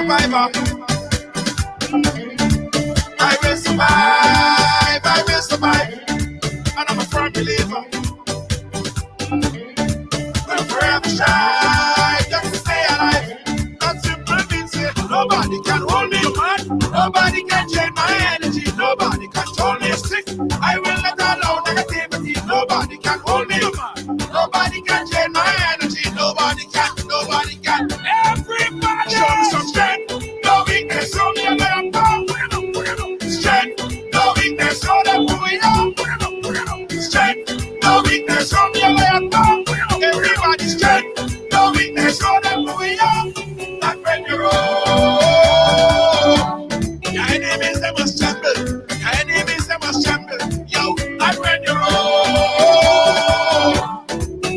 survivor. I will survive, I will survive. And I'm a firm believer. We'll forever shine, just to stay alive. That simple means it. Nobody can hold me, man. Nobody can change my energy. Nobody control me sick. I will not allow negativity. Nobody can hold me, man. Nobody can change my energy. Nobody can, nobody can. Everybody show me some strength. No weakness, show me where I'm going. Strength, no weakness, show them who we are. Strength, no weakness, show me where I'm going. Everybody strength, no weakness, show them who we are. That when you roll, your enemies they must tremble. Your enemies they must tremble. Yo, that when you roll,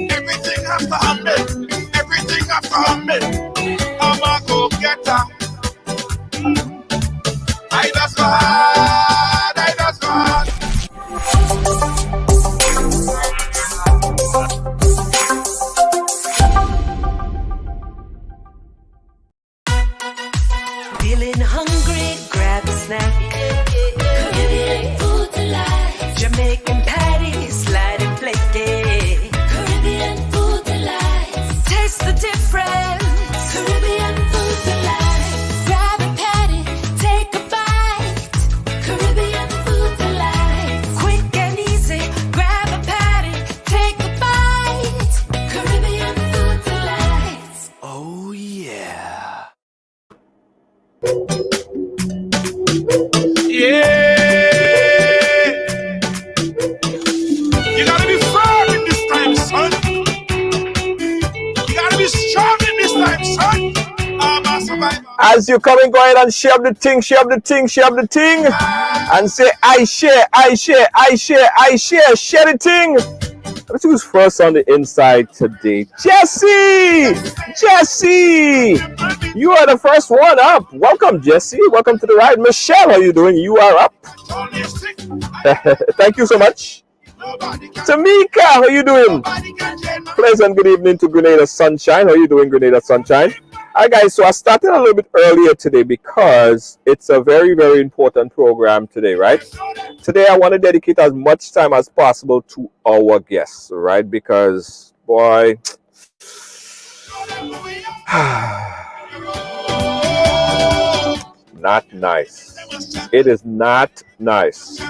everything has to humble. Everything has to humble. I'm a go-getter. I just go hard, I just go hard. Feeling hungry, grab a snack. Caribbean food delight. Jamaican patties, slide and flake. Caribbean food delight. Taste the difference. Caribbean food delight. Grab a patty, take a bite. Caribbean food delight. Quick and easy, grab a patty, take a bite. Caribbean food delight. Oh yeah. Yeah. You gotta be firm in this time, son. You gotta be strong in this time, son. I'm a survivor. As you come and go ahead and share up the thing, share up the thing, share up the thing, and say, I share, I share, I share, I share, share the thing. Let's see who's first on the inside today. Jesse! Jesse! You are the first one up. Welcome, Jesse. Welcome to the ride. Michelle, how you doing? You are up. Thank you so much. Tamika, how you doing? Pleasant good evening to Grenada Sunshine. How you doing, Grenada Sunshine? All right, guys, so I started a little bit earlier today because it's a very, very important program today, right? Today, I want to dedicate as much time as possible to our guests, right? Because, boy, not nice. It is not nice.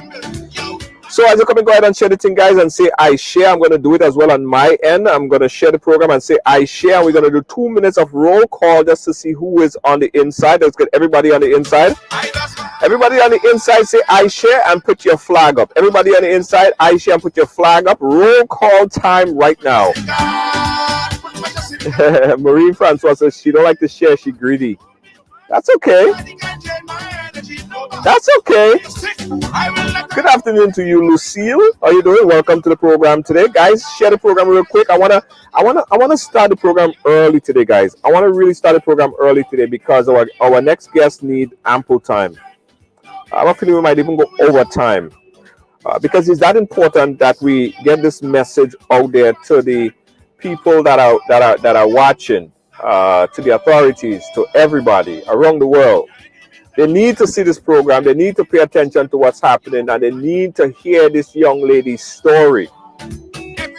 So as you come and go ahead and share the thing, guys, and say I share, I'm going to do it as well on my end. I'm going to share the program and say I share. And we're going to do 2 minutes of roll call just to see who is on the inside. Let's get everybody on the inside. Everybody on the inside, say I share and put your flag up. Everybody on the inside, I share and put your flag up. Roll call time right now. Marie Francois says she don't like to share. She greedy. That's okay. That's okay. Good afternoon to you, Lucille. How you doing? Welcome to the program today, guys. Share the program real quick. I wanna start the program early today, guys. I wanna really start the program early today because our next guests need ample time. I'm feeling we might even go over time because it's that important that we get this message out there to the people that are watching, to the authorities, to everybody around the world. They need to see this program. They need to pay attention to what's happening, and they need to hear this young lady's story.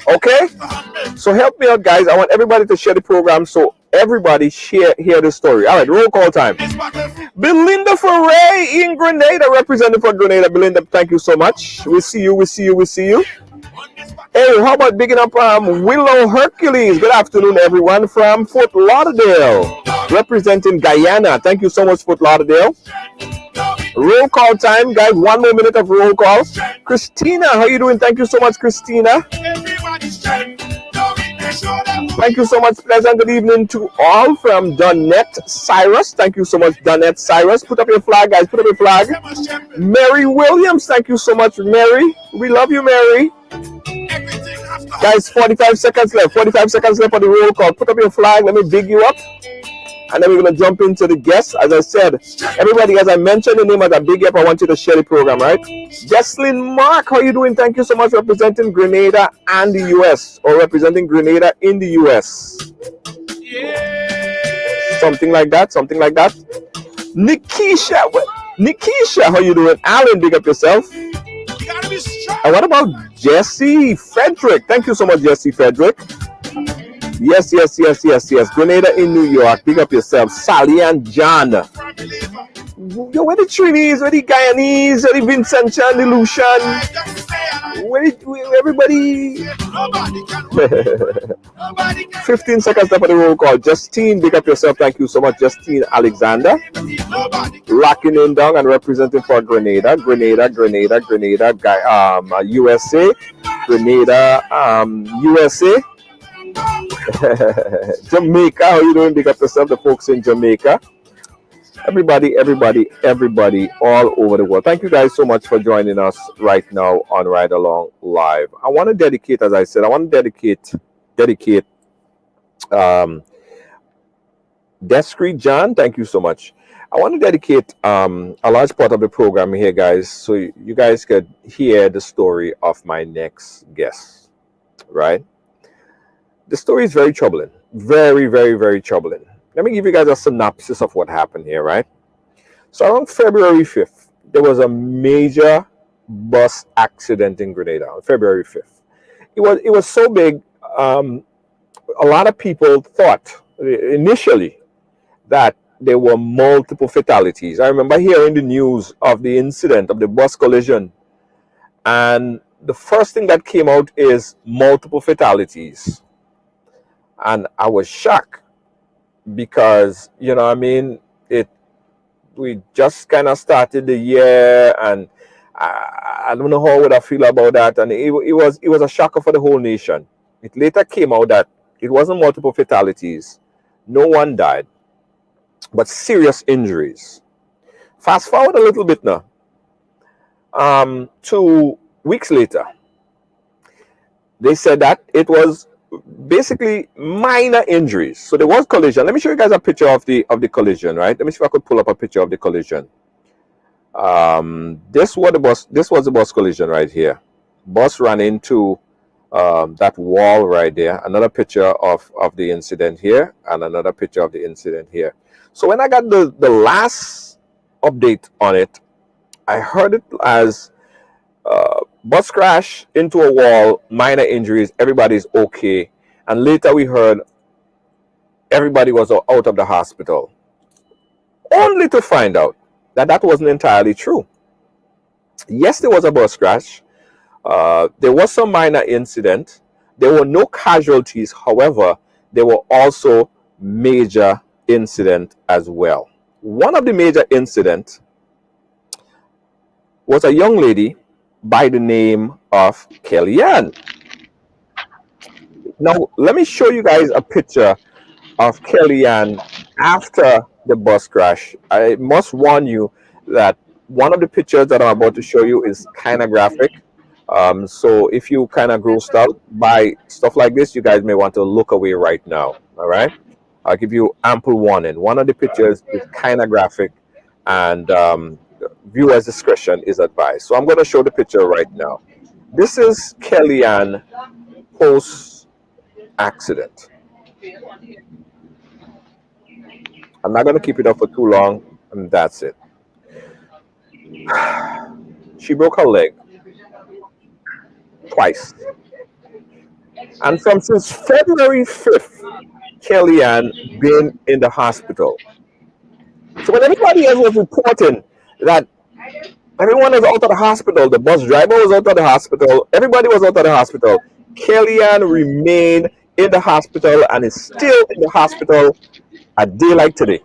Okay? So help me out, guys. I want everybody to share the program so everybody hear the story. All right, roll call time. Belinda Foray in Grenada, representative for Grenada. Belinda, thank you so much. We see you. Hey, how about bigging up Willow Hercules? Good afternoon, everyone, from Fort Lauderdale, representing Guyana. Thank you so much, Fort Lauderdale. Roll call time, guys. 1 more minute of roll call. Christina, how you doing? Thank you so much, Christina. Thank you so much. Pleasant good evening to all from Donette Cyrus. Thank you so much, Donette Cyrus. Put up your flag, guys. Put up your flag. Mary Williams. Thank you so much, Mary. We love you, Mary. Guys, 45 seconds left. 45 seconds left for the roll call. Put up your flag. Let me big you up. And then we're going to jump into the guests. As I said, everybody, as I mentioned the name as a big up, I want you to share the program, right? Jesslyn Mark, how you doing? Thank you so much, representing Grenada and the U.S. or representing Grenada in the U.S. something like that, something like that. Nikisha, Nikisha, how you doing? Alan, big up yourself. You gotta be strong. And what about Jesse Frederick? Thank you so much, Jesse Frederick. Yes, yes, yes, yes, yes. Grenada in New York. Big up yourself. Sally and John. Firm believer. Yo, where the Trinis, where the Guyanese, where the Vincentian, the Lucian, I just stay alive. where everybody. Nobody can hold me. Nobody can 15 seconds left for the roll call. Justine, big up yourself. Thank you so much, Justine Alexander. nobody can Locking in down and representing for Grenada, USA, Grenada, USA. Jamaica, how you doing? Big up yourself, the folks in Jamaica. Everybody, all over the world. Thank you guys so much for joining us right now on Ride Along Live. I want to dedicate, as I said, dedicate Discreet John. Thank you so much. I want to dedicate a large part of the program here, guys, so you guys could hear the story of my next guest, right? The story is very troubling. Very, very, very troubling. Let me give you guys a synopsis of what happened here, right? So around February 5th, there was a major bus accident in Grenada on February 5th. It was so big, a lot of people thought initially that there were multiple fatalities. I remember hearing the news of the incident, of the bus collision, and the first thing that came out is multiple fatalities. And I was shocked because, you know what I mean, we just kind of started the year, and I don't know how would I feel about that. And it was a shocker for the whole nation. It later came out that it wasn't multiple fatalities. No one died, but serious injuries. Fast forward a little bit now. 2 weeks later, they said that it was basically minor injuries. So there was collision. Let me show you guys a picture of the collision, right? Let me see if I could pull up a picture of the collision. This was the bus collision right here. Bus ran into that wall right there. Another picture of the incident here, and another picture of the incident here. So when I got the last update on it, I heard it as bus crash into a wall, minor injuries, everybody's okay. And later we heard everybody was out of the hospital, only to find out that that wasn't entirely true. Yes, there was a bus crash. There was some minor incident. There were no casualties. However, there were also major incident as well. One of the major incidents was a young lady by the name of Kellyanne. Now, let me show you guys a picture of Kellyanne after the bus crash. I must warn you that one of the pictures that I'm about to show you is kind of graphic. So if you kind of grossed out by stuff like this, you guys may want to look away right now. All right? I'll give you ample warning. One of the pictures is kind of graphic, and viewer's discretion is advised. So I'm going to show the picture right now. This is Kellyanne post accident. I'm not going to keep it up for too long, and that's it. She broke her leg twice. And since February 5th, Kellyanne been in the hospital. So when everybody else was reporting that everyone was out of the hospital, the bus driver was out of the hospital, everybody was out of the hospital, Kellyanne remained in the hospital and is still in the hospital a day like today.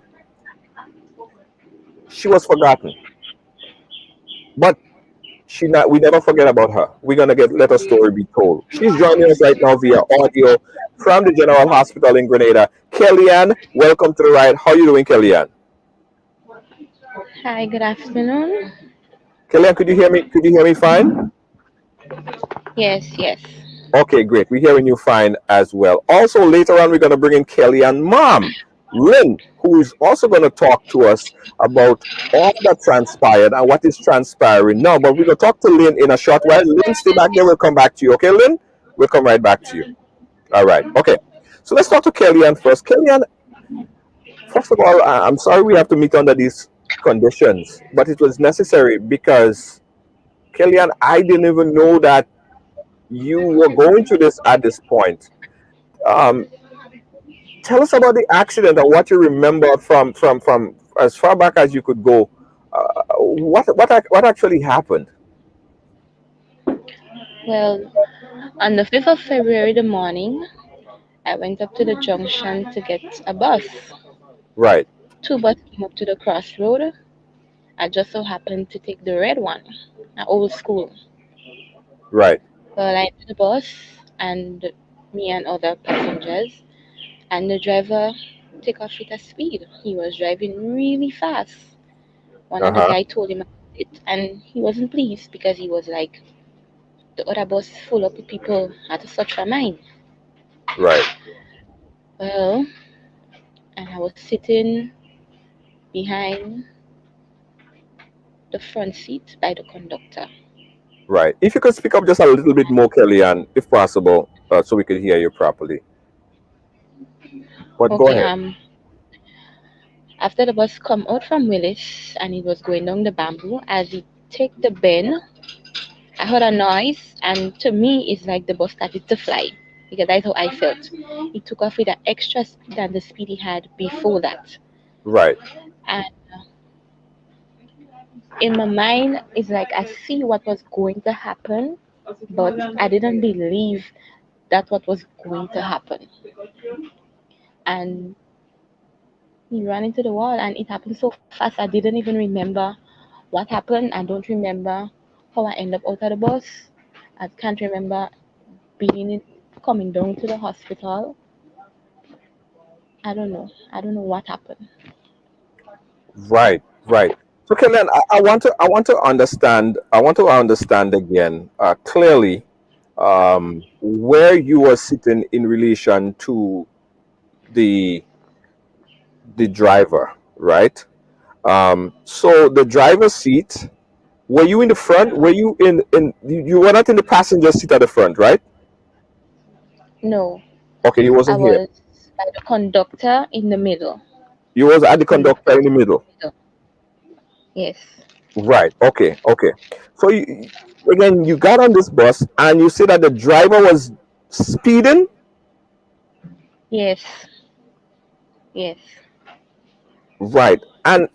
She was forgotten. But we never forget about her. We're going to let her story be told. She's joining us right now via audio from the General Hospital in Grenada. Kellyanne, welcome to the ride. How are you doing, Kellyanne? Hi, good afternoon. Kellyanne, could you hear me? Could you hear me fine? Yes. Okay, great. We're hearing you fine as well. Also, later on, we're going to bring in Kellyanne's mom, Lynn, who is also going to talk to us about all that transpired and what is transpiring now. But we're going to talk to Lynn in a short while. Lynn, stay back there. We'll come back to you. Okay, Lynn? We'll come right back to you. All right. Okay. So let's talk to Kellyanne first. Kellyanne, First of all, I'm sorry we have to meet under these conditions, but it was necessary because Kellyanne, I didn't even know that you were going through this at this point. Um, Tell us about the accident and what you remember from as far back as you could go. What actually happened? Well, on the 5th of February, the morning, I went up to the junction to get a bus. Right, Two buses came up to the crossroad. I just so happened to take the red one, an old school. right, Well, I entered the bus and me and other passengers, and the driver took off at a speed. He was driving really fast. One uh of the huh, guy told him about it, and he wasn't pleased because he was like, the other bus full up with people had such a mind. right, Well, and I was sitting behind the front seat by the conductor. right. If you could speak up just a little bit more, Kellyanne, if possible, so we could hear you properly. But go Okay, ahead. after the bus come out from Willis and it was going down the bamboo, as it take the bend, I heard a noise, and to me, it's like the bus started to fly because that's how I felt. It took off with an extra speed than the speed it had before that. Right, And in my mind, it's like I see what was going to happen, but I didn't believe that what was going to happen. And he ran into the wall, and it happened so fast. I didn't even remember what happened. I don't remember how I ended up out of the bus. I can't remember being in, coming down to the hospital. I don't know. I don't know what happened. right, right. So, Kellyanne, I want to understand. I want to understand again clearly where you were sitting in relation to the the driver, right? So the driver's seat, were you in the front? Were you in you were not in the passenger seat at the front, right? No, Okay, you I wasn't here. was by the conductor in the middle. You was at the conductor Conductor in the middle. middle. Yes. Right. Okay. Okay. So again, you got on this bus and you said that the driver was speeding. Yes. Yes. Right. And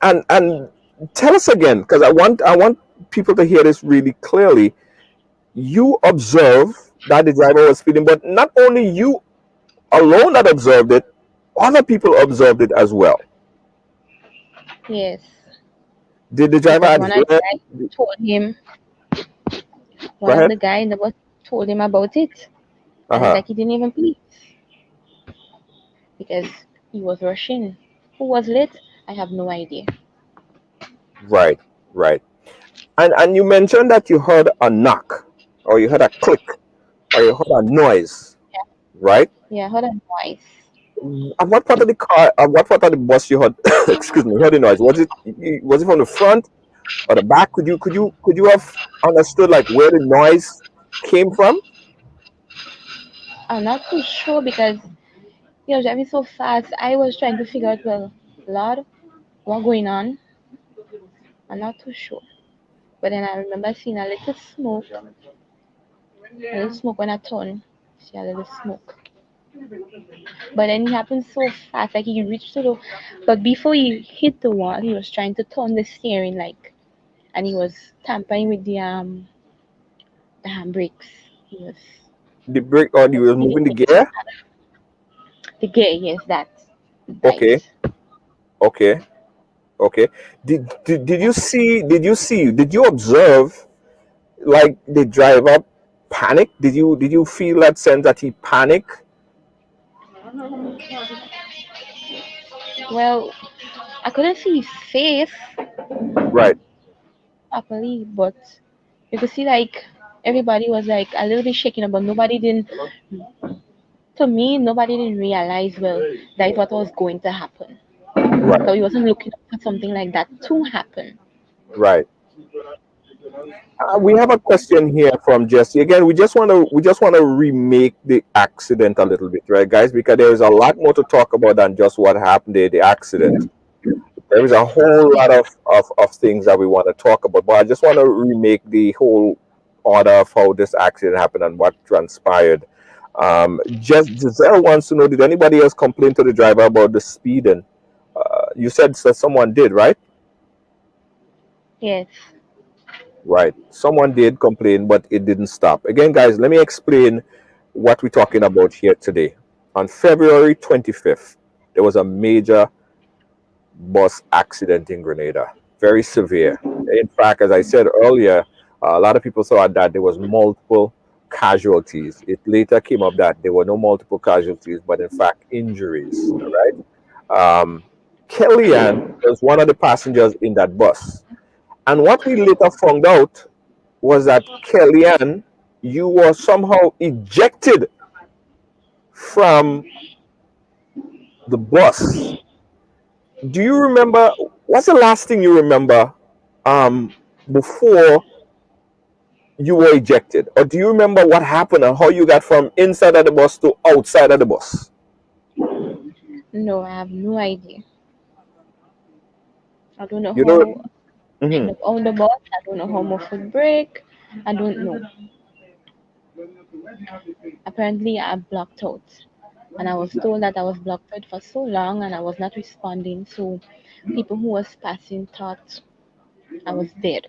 tell us again, because I want people to hear this really clearly. You observe that the driver was speeding, but not only you alone that observed it, other people observed it as well. Yes. Did the driver Because one of the adhere? guys told him, Go one of ahead. the guy in the bus told him about it, Uh and it's huh. like he didn't even please because he was rushing. Who was late? I have no idea. Right. Right. And you mentioned that you heard a knock, or you heard a click, or you heard a noise, right? Yeah, I heard a noise. At what part of the car? At what part of the bus you heard? Excuse me. Heard the noise? Was it from the front or the back? Could you have understood like where the noise came from? I'm not too sure because he was driving so fast. I was trying to figure out, well, Lord, what going on? I'm not too sure. But then I remember seeing a little smoke when I turned. See a little smoke. But then it happened so fast, like he reached to the. But before he hit the wall, he was trying to turn the steering, like, and he was tampering with the handbrakes. He was The brake, or you were putting moving the it gear? the gear. Yes, that Okay. right. Okay. Okay. Did you observe like the driver panic? Did you feel that sense that he panicked? Well, I couldn't see his face Right. properly, but you could see like everybody was like a little bit shaken, but nobody didn't. To me, nobody didn't realize well that what was going to happen. Right. So he wasn't looking for something like that to happen. Right. We have a question here from Jesse. Again, we just want to remake the accident a little bit, right, guys? Because there is a lot more to talk about than just what happened there, the accident. There is a whole lot of things that we want to talk about, but I just want to remake the whole order of how this accident happened and what transpired. Just Giselle wants to know: did anybody else complain to the driver about the speeding? You said that someone did, right? Yes. Right. Someone did complain, but it didn't stop. Again, guys, let me explain what we're talking about here today. On February 25th, there was a major bus accident in Grenada, very severe. In fact, as I said earlier, a lot of people thought that there was multiple casualties. It later came up that there were no multiple casualties, but in fact injuries. All right. Kellyanne was one of the passengers in that bus, and what we later found out was that Kellyanne, you were somehow ejected from the bus. Do you remember? What's the last thing you remember um, before you were ejected? Or do you remember what happened and how you got from inside of the bus to outside of the bus? No, I have no idea. I don't know You know, how I mhm. end up on the bus. I don't know how my foot break. I don't know. Apparently, I blocked out. And I was told that I was blocked out for so long and I was not responding. So people who was passing thought I was dead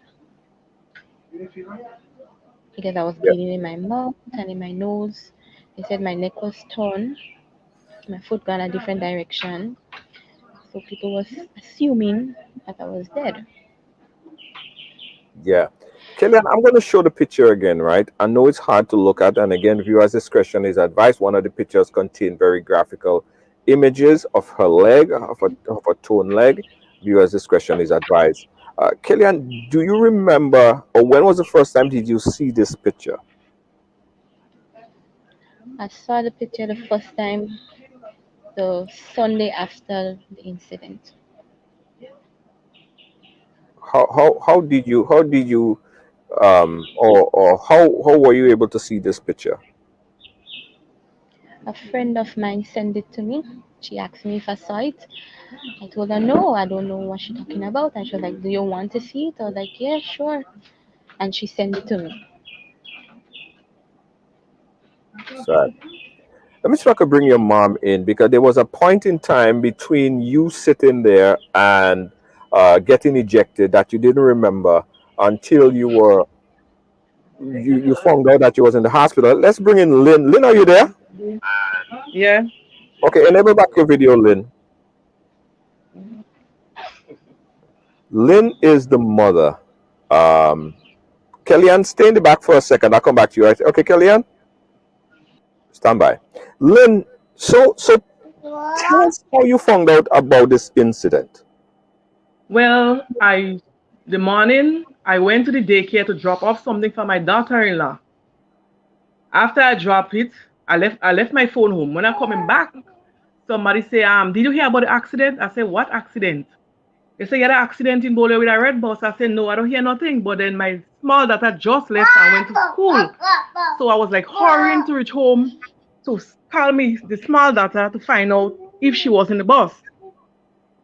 because I was Yeah, bleeding in my mouth and in my nose. They said my neck was torn, my foot gone a different direction. So people was assuming that I was dead. yeah. Kellyanne, I'm going to show the picture again, right? I know it's hard to look at, and again, viewers' discretion is advised. One of the pictures contain very graphical images of her leg, of a torn leg. Viewers' discretion is advised. Kellyanne, do you remember, or when was the first time did you see this picture? I saw the picture the first time the Sunday after the incident. Or how were you able to see this picture? A friend of mine sent it to me. She asked me if I saw it. I told her no, I don't know what she's talking about. And she was like, do you want to see it? I was like, yeah, sure. And she sent it to me. So let me see if I could bring your mom in, because there was a point in time between you sitting there and getting ejected that you didn't remember until you found out that you was in the hospital. Let's bring in Lynn. Lynn, are you there? Yeah. Okay, enable back your video, Lynn. Lynn is the mother. Um, Kellyanne, stay in the back for a second. I'll come back to you. Right? Okay, Kellyanne, stand by. Lynn, so tell us how you found out about this incident. Well, the morning I went to the daycare to drop off something for my daughter-in-law. After I dropped it, I left my phone home. When I'm coming back, somebody say, did you hear about the accident? I said, what accident? They say, yeah, the accident in Bole with a red bus. I said, no, I don't hear nothing. But then my small daughter just left and went to school. So I was like hurrying to reach home to call me the small daughter to find out if she was in the bus.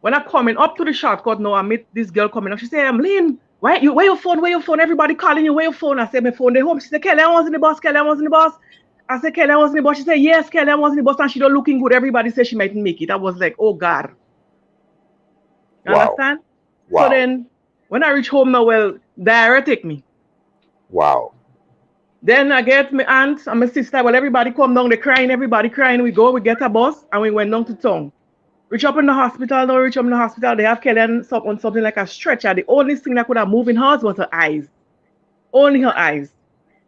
When I coming up to the shortcut now, I meet this girl coming up. She said, Lynn, where your phone? Where your phone? Everybody calling you, where your phone? I said, my phone, they home. She said, Kelly, I was in the bus. Kelly, I was in the bus. I said, Kelly, I was in the bus. She said, yes, Kelly, I was in the bus. And she don't looking good. Everybody said she mightn't make it. I was like, oh God. You Wow. understand? Wow. So then when I reach home now, well, diarrhea take me. Wow. Then I get my aunt and my sister. Well, everybody come down, they crying, everybody crying. We go, we get a bus, and we went down to town. Reach up in the hospital, no, reach up in the hospital. They have Kelly on something like a stretcher. The only thing that could have moved in her was her eyes. Only her eyes.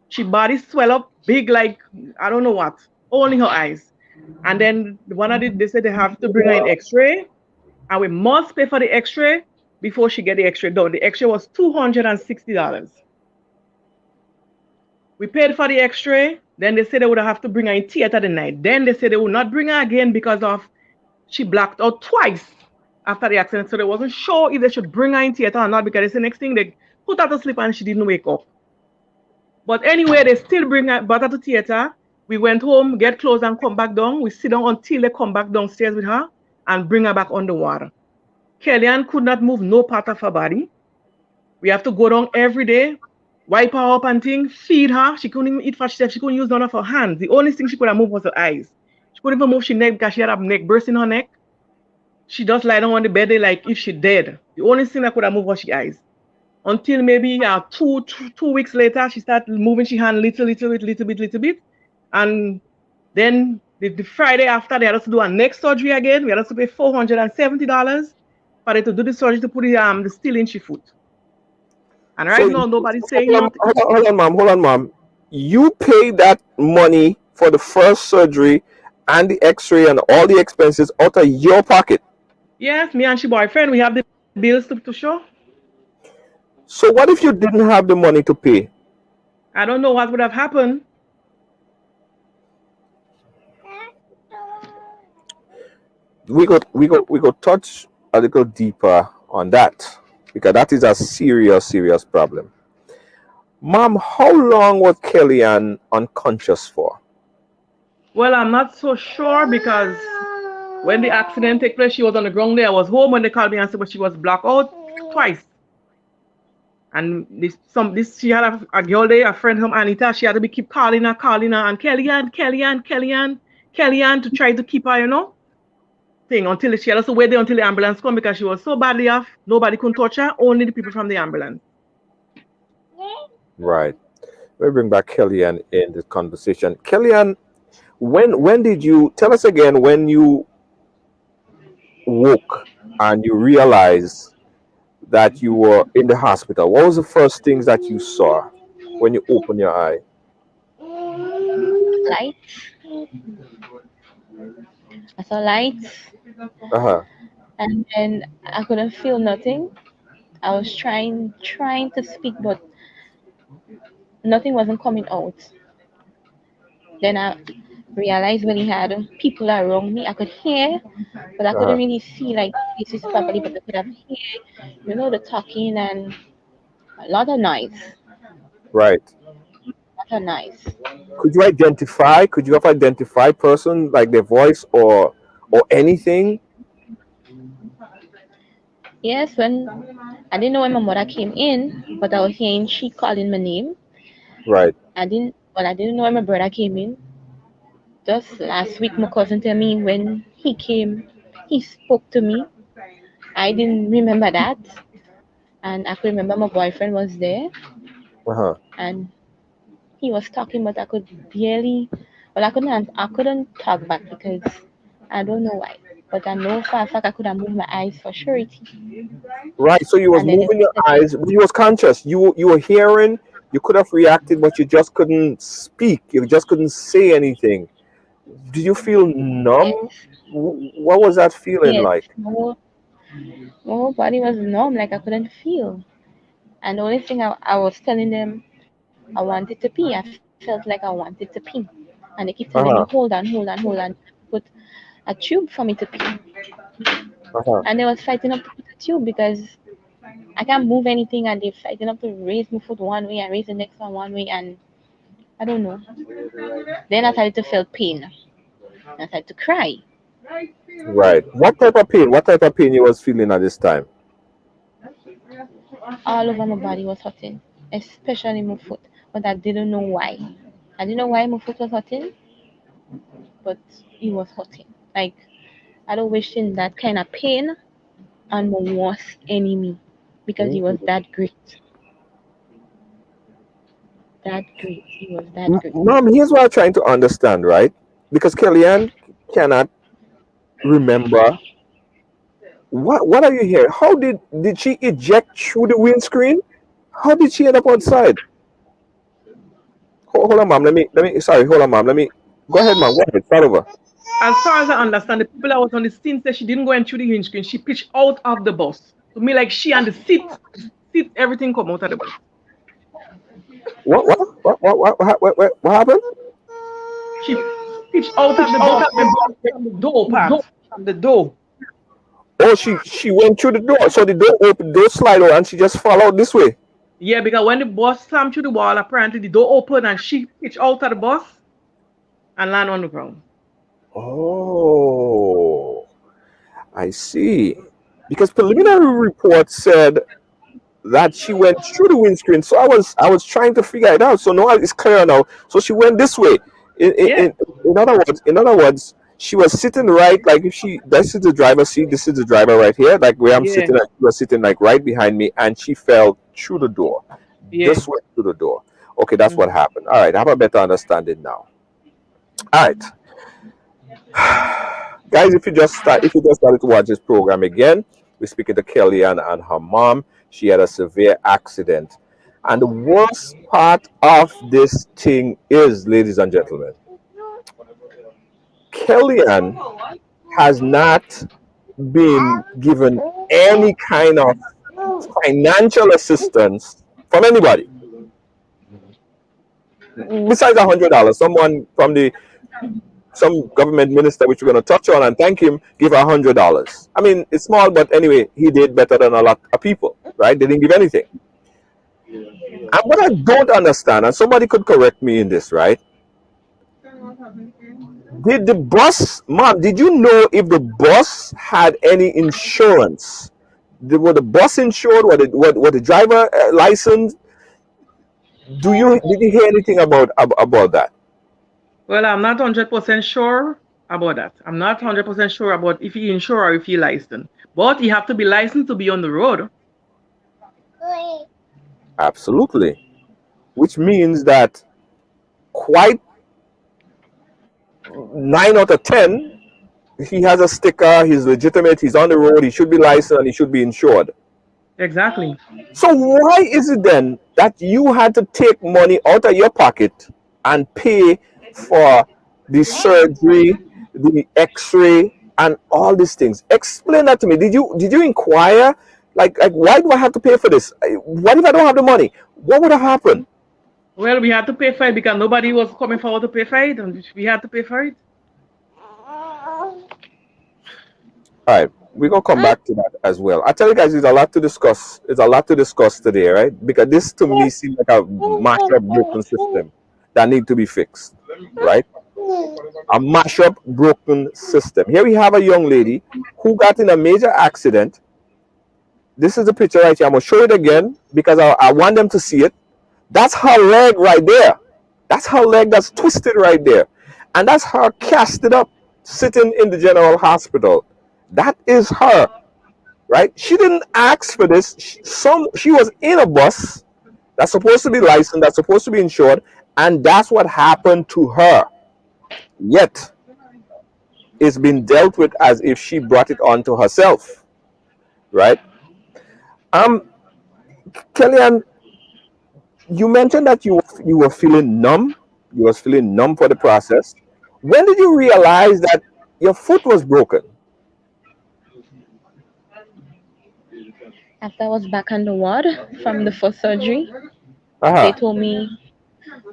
She body swell up big like, I don't know what. Only her eyes. And then one of they said they have to bring her in x-ray. And we must pay for the x-ray before she get the x-ray done. The x-ray was $260. We paid for the x-ray. Then they said they would have to bring her in theater the night. Then they said they would not bring her again because of she blacked out twice after the accident. So they wasn't sure if they should bring her in theater or not, because it's the next thing they put her to sleep and she didn't wake up. But anyway, they still brought her to theater. We went home, get clothes and come back down. We sit down until they come back downstairs with her and bring her back underwater. Kellyanne could not move no part of her body. We have to go down every day, wipe her up and things, feed her. She couldn't even eat for herself. She couldn't use none of her hands. The only thing she could have moved was her eyes. She couldn't even move her neck because she had a neck burst in her neck. She just lie down on the bed like if she dead. The only thing that could have moved was her eyes. Until maybe 2 weeks later, she started moving her hand little bit. And then the Friday after, they had us to do a neck surgery again. We had us to pay $470 for them to do the surgery to put the steel in her foot. And right now, nobody's saying nothing. Hold on, mom. You paid that money for the first surgery and the X-ray and all the expenses out of your pocket. Yes, me and she boyfriend, we have the bills to show. So what if you didn't have the money to pay? I don't know what would have happened. We go touch a little deeper on that because that is a serious problem. Mom, how long was Kellyanne unconscious for? Well, I'm not so sure because when the accident took place, she was on the ground there. I was home when they called me and said, but she was blacked out twice. And she had a girl there, a friend from Anita. She had to keep calling her, and Kellyanne to try to keep her, thing until she had to wait there until the ambulance come because she was so badly off. Nobody could touch her, only the people from the ambulance. Right. We'll bring back Kellyanne in this conversation. Kellyanne, when did you tell us again when you woke and you realized that you were in the hospital? What was the first things that you saw when you opened your eye? Lights. I saw lights. And then I couldn't feel nothing. I was trying to speak, but nothing wasn't coming out. Then I realized when he had people around me, I could hear, but I couldn't really see like faces properly, but I could have hear, the talking and a lot of noise. Right. A lot of noise. Could you have identified person like their voice or anything? Yes, when I didn't know when my mother came in, but I was hearing she calling my name. Right. I didn't know when my brother came in. Just last week, my cousin told me when he came, he spoke to me. I didn't remember that, and I could remember my boyfriend was there, and he was talking, but I could barely. Well, I couldn't talk back because I don't know why, but I know for a fact I could have moved my eyes for surety. Right. So you was moving your eyes. You was conscious. You were hearing. You could have reacted, but you just couldn't speak. You just couldn't say anything. Did you feel numb? Yes. What was that feeling like? My whole body was numb, like I couldn't feel. And the only thing I was telling them, I wanted to pee. I felt like I wanted to pee. And they keep telling me, hold on. Put a tube for me to pee. And they was fighting up to put a tube because I can't move anything, and they're fighting up to raise my foot one way and raise the next one way, and I don't know. Then I started to feel pain. I started to cry. Right. What type of pain? What type of pain you was feeling at this time? All over my body was hurting, especially my foot, but I didn't know why. I didn't know why my foot was hurting, but it was hurting. Like I don't wish in that kind of pain on my worst enemy because he was that great. He was that great. Mom, here's what I'm trying to understand, right? Because Kellyanne cannot remember. What are you hearing? How did she eject through the windscreen? How did she end up outside? Hold on, Mom. Let me. Hold on, Mom. Let me. Go ahead, Mom. Go ahead. Start over. As far as I understand, the people that was on the scene said she didn't go in through the windscreen. She pitched out of the bus. To me, like she and the seat, everything come out of the bus. What happened? She pitched out of the bus from the door part. From the door. Oh, she went through the door. So the door opened, door slide over, and she just fell out this way. Yeah, because when the bus slammed through the wall, apparently the door opened and she pitched out of the bus and landed on the ground. Oh, I see. Because preliminary report said that she went through the windscreen. So I was trying to figure it out. So now it's clear now. So she went this way. In in, Yeah, in in other words, she was sitting right, like if she this is the driver's seat, this is the driver right here, like where I'm yeah, sitting, and she was sitting like right behind me, and she fell through the door. yeah. This way through the door. Okay, that's what Mhm. happened. All right, I have a better understanding now. All right. Guys, if you just started to watch this program again, we're speaking to Kellyanne and her mom. She had a severe accident. And the worst part of this thing is, ladies and gentlemen, Kellyanne has not been given any kind of financial assistance from anybody besides $100. Someone from the some government minister, which we're going to touch on and thank him, give $100. I mean, it's small, but anyway, he did better than a lot of people, right? They didn't give anything. And what I don't understand, and somebody could correct me in this, right? Did the bus, mom, did you know if the bus had any insurance? Were the bus insured? Were the driver licensed? Did you hear anything about that? Well, I'm not 100% sure about that. I'm not 100% sure about if he insured or if he licensed. But he have to be licensed to be on the road. Absolutely. Which means that quite 9 out of 10, he has a sticker, he's legitimate, he's on the road, he should be licensed, and he should be insured. Exactly. So why is it then that you had to take money out of your pocket and pay for the surgery, the X-ray, and all these things? Explain that to me. Did you inquire? Like why do I have to pay for this? What if I don't have the money? What would have happened? Well, we had to pay for it because nobody was coming forward to pay for it, and we had to pay for it. All right, we're gonna come back to that as well. I tell you guys, there's a lot to discuss. There's a lot to discuss today, right? Because this to me seems like a mashed up broken system that need to be fixed, right? A mash up broken system. Here we have a young lady who got in a major accident. This is the picture right here. I'm gonna show it again because I want them to see it. That's her leg right there. That's her leg that's twisted right there. And that's her casted up sitting in the general hospital. That is her, right? She didn't ask for this. She was in a bus that's supposed to be licensed, that's supposed to be insured, and that's what happened to her. Yet it's been dealt with as if she brought it onto herself, right? Um, Kellyanne, you mentioned that you were feeling numb. You was feeling numb for the process. When did you realize that your foot was broken? After I was back on the ward from the first surgery, they Uh-huh. told me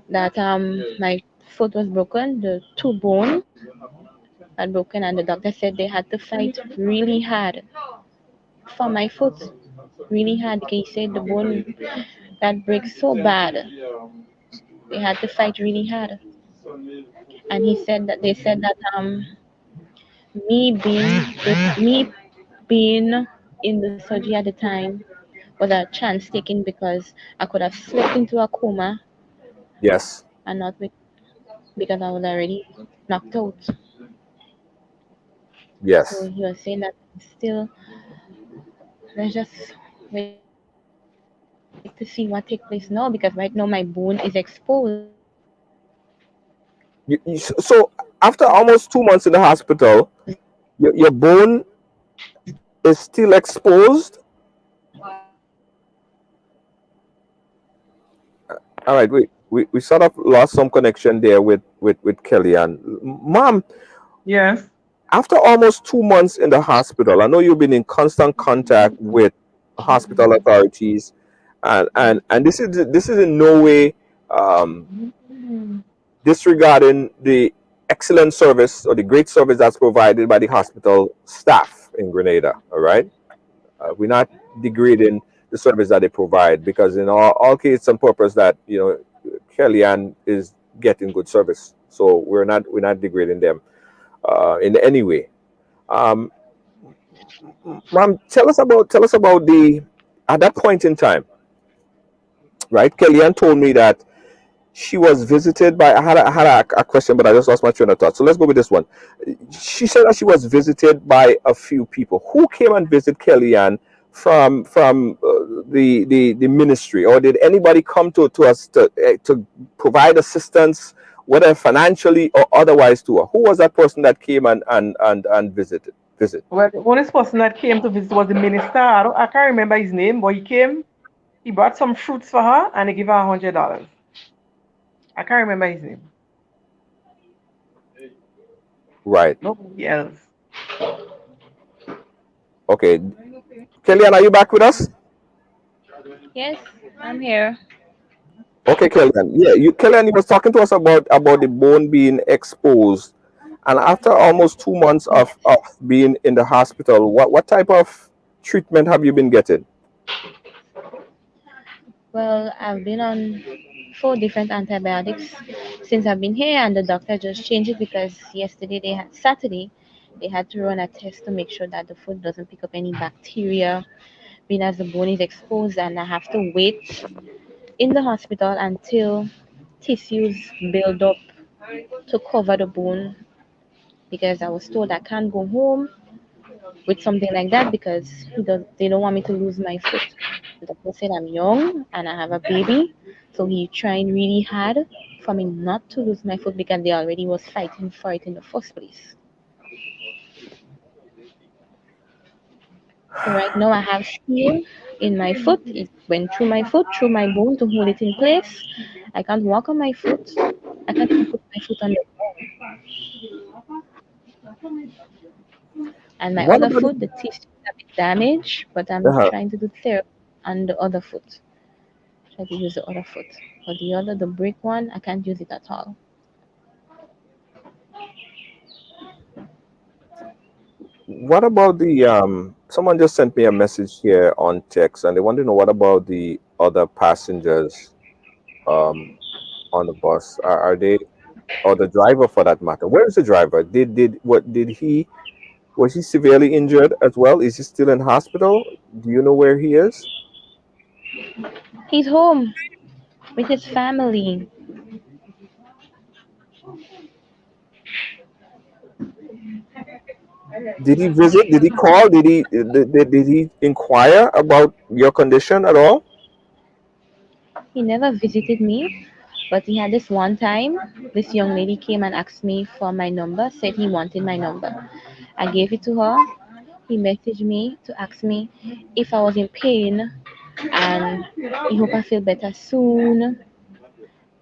that my foot was broken, the two bone had broken, and the doctor said they had to fight really hard for my foot, really hard because he said the bone that breaks so bad, they had to fight really hard. And he said that they said that me being me being in the surgery at the time was a chance taken because I could have slipped into a coma Yes. and not with, because I was already knocked out. So Yes. he was saying that still, let's just wait to see what take place now because right now my bone is exposed. So after almost 2 months in the hospital, your bone is still exposed. All right, we sort of lost some connection there with Kellyanne. Mom, Yes. after almost 2 months in the hospital, I know you've been in constant contact with hospital authorities, and this is in no way um, disregarding the excellent service or the great service that's provided by the hospital staff in Grenada. All right, we're not degrading the service that they provide, because in all cases and purpose that Kellyanne is getting good service. So we're not degrading them in any way. Um, Ma'am, tell us about the at that point in time, right? Kellyanne told me that she was visited by. I had a question, but I just lost my train of thought. So let's go with this one. She said that she was visited by a few people. Who came and visited Kellyanne from the ministry, or did anybody come to us to provide assistance, whether financially or otherwise, to her? Who was that person that came and visited? Well, the only person that came to visit was the minister. I can't remember his name, but he came. He brought some fruits for her, and he gave her $100. I can't remember his name. Right. Nobody else. Okay. Kellyanne, are you back with us? Yes, I'm here. Okay, Kellyanne. Yeah, Kellyanne, you was talking to us about the bone being exposed, and after almost 2 months of being in the hospital, what type of treatment have you been getting? Well, I've been on 4 different antibiotics since I've been here, and the doctor just changed it because Saturday, they had to run a test to make sure that the food doesn't pick up any bacteria, being as the bone is exposed, and I have to wait in the hospital until tissues build up to cover the bone because I was told I can't go home with something like that because they don't want me to lose my foot. The doctor said I'm young and I have a baby, so he trying really hard for me not to lose my foot because they already was fighting for it in the first place. So right now I have steel in my foot. It went through my foot, through my bone to hold it in place. I can't walk on my foot. I can't even put my foot on the and my What other about foot, the tissue is a bit damaged, but I'm uh trying to do therapy on the other foot. Try to use the other foot. But the brick one, I can't use it at all. what about the someone just sent me a message here on text, and they want to know what about the other passengers um on the bus? Are they, or the driver for that matter? Where is the driver? Did he, was he severely injured as well? Is he still in hospital? Do you know where he is? He's home with his family. Did he visit? Did he call? Did he inquire about your condition at all? He never visited me, but he had this one time. This young lady came and asked me for my number, said he wanted my number. I gave it to her. He messaged me to ask me if I was in pain and he hope I feel better soon.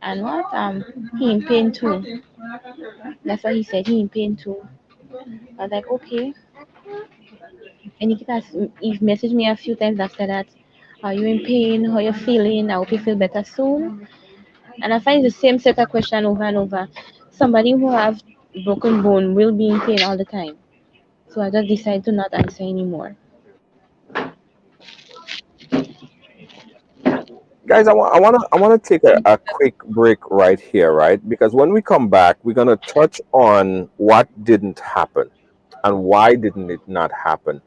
And what? He in pain too. That's what he said. He in pain too. I was like, okay. And he messaged me a few times after that. Are you in pain? How you feeling? I hope you feel better soon. And I find the same set of question over and over. Somebody who have broken bone will be in pain all the time. So I just decided to not answer anymore. Guys, I want to take a quick break right here, right? Because when we come back, we're gonna touch on what didn't happen and why didn't it not happen,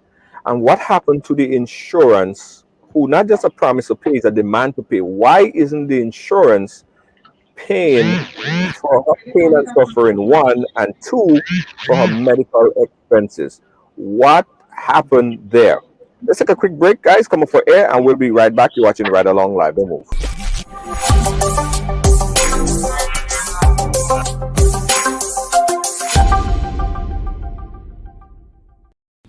and what happened to the insurance, who not just a promise to pay, is a demand to pay. Why isn't the insurance paying for her pain and suffering, one, and two, for her medical expenses? What happened there? Let's take a quick break, guys. Come up for air, and we'll be right back. You're watching Ride Along Live. Don't move.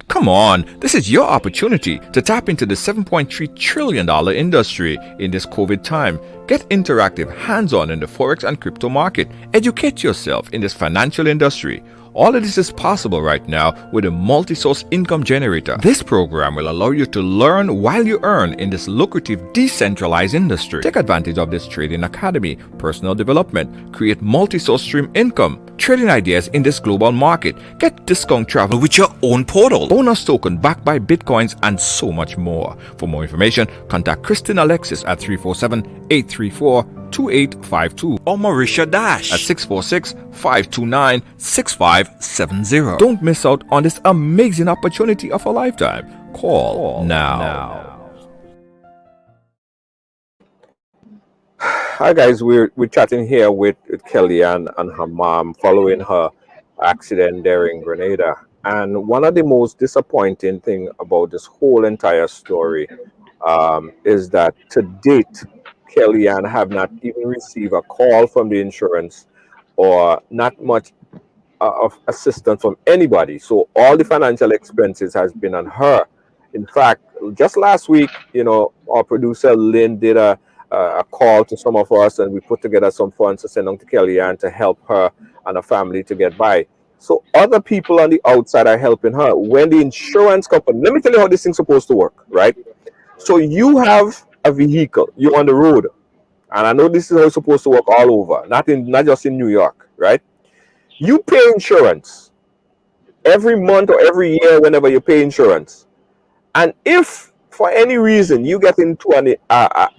Come on, this is your opportunity to tap into the $7.3 trillion industry in this COVID time. Get interactive, hands-on in the Forex and crypto market. Educate yourself in this financial industry. All of this is possible right now with a multi-source income generator. This program will allow you to learn while you earn in this lucrative decentralized industry. Take advantage of this trading academy, personal development, create multi-source stream income, trading ideas in this global market, get discount travel with your own portal, bonus token backed by bitcoins, and so much more. For more information, contact Kristen Alexis at 347-834-2852 or Marisha Dash at 646-529-6570. Don't miss out on this amazing opportunity of a lifetime. Call now. Hi guys, we're chatting here with Kellyanne and her mom following her accident there in Grenada. And one of the most disappointing thing about this whole entire story is that to date, Kellyanne have not even received a call from the insurance or not much of assistance from anybody. So all the financial expenses has been on her. In fact, just last week, our producer Lynn did a call to some of us, and we put together some funds to send on to Kellyanne to help her and her family to get by. So other people on the outside are helping her. When the insurance company, let me tell you how this thing's supposed to work, right? So you have a vehicle, you're on the road, and I know this is how it's supposed to work all over, not just in New York, right? You pay insurance every month or every year whenever you pay insurance. And if for any reason you get into an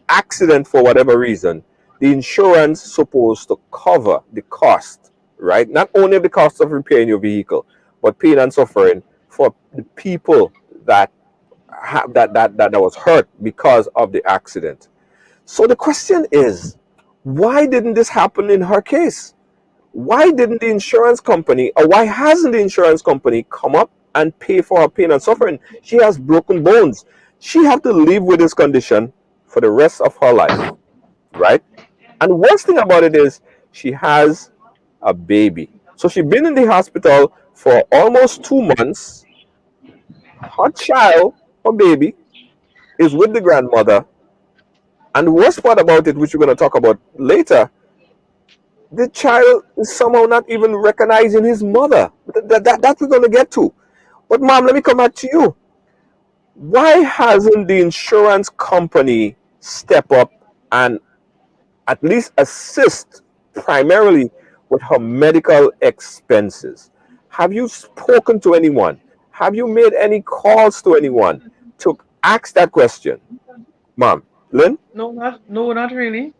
accident for whatever reason, the insurance is supposed to cover the cost, right? Not only the cost of repairing your vehicle, but pain and suffering for the people that was hurt because of the accident. So the question is, why didn't this happen in her case? Why didn't the insurance company, or why hasn't the insurance company come up and pay for her pain and suffering? She has broken bones. She have to live with this condition for the rest of her life, right? And the worst thing about it is she has a baby. So she's been in the hospital for almost 2 months. Her child, her baby, is with the grandmother. And the worst part about it, which we're going to talk about later, the child is somehow not even recognizing his mother. That we're going to get to. But Mom, let me come back to you. Why hasn't the insurance company step up and at least assist primarily with her medical expenses? Have you spoken to anyone? Have you made any calls to anyone to ask that question? Mom, Lynn? No, not really.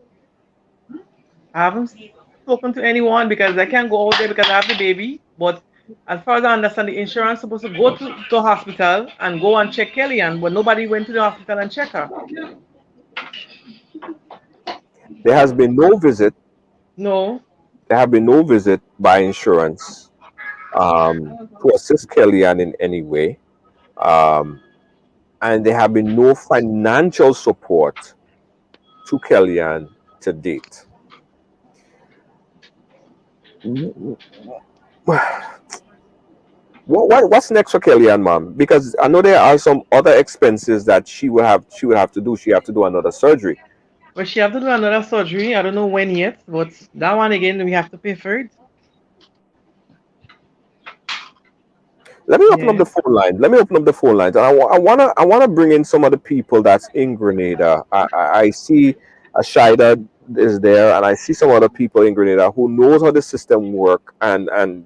I haven't spoken to anyone because I can't go out there because I have the baby. But as far as I understand, the insurance is supposed to go to hospital and go and check Kellyanne, but nobody went to the hospital and check her. There has been no visit. No. There have been no visit by insurance to assist Kellyanne in any way. And there have been no financial support to Kellyanne to date. What's next for Kellyanne, Mom? Because I know there are some other expenses that she will have to do. She have to do another surgery. But she have to do another surgery. I don't know when yet, but that one again we have to pay for it. Let me open up the phone line. Let me open up the phone lines. And I wanna bring in some of the people that's in Grenada. I see Ashida is there, and I see some other people in Grenada who knows how the system work and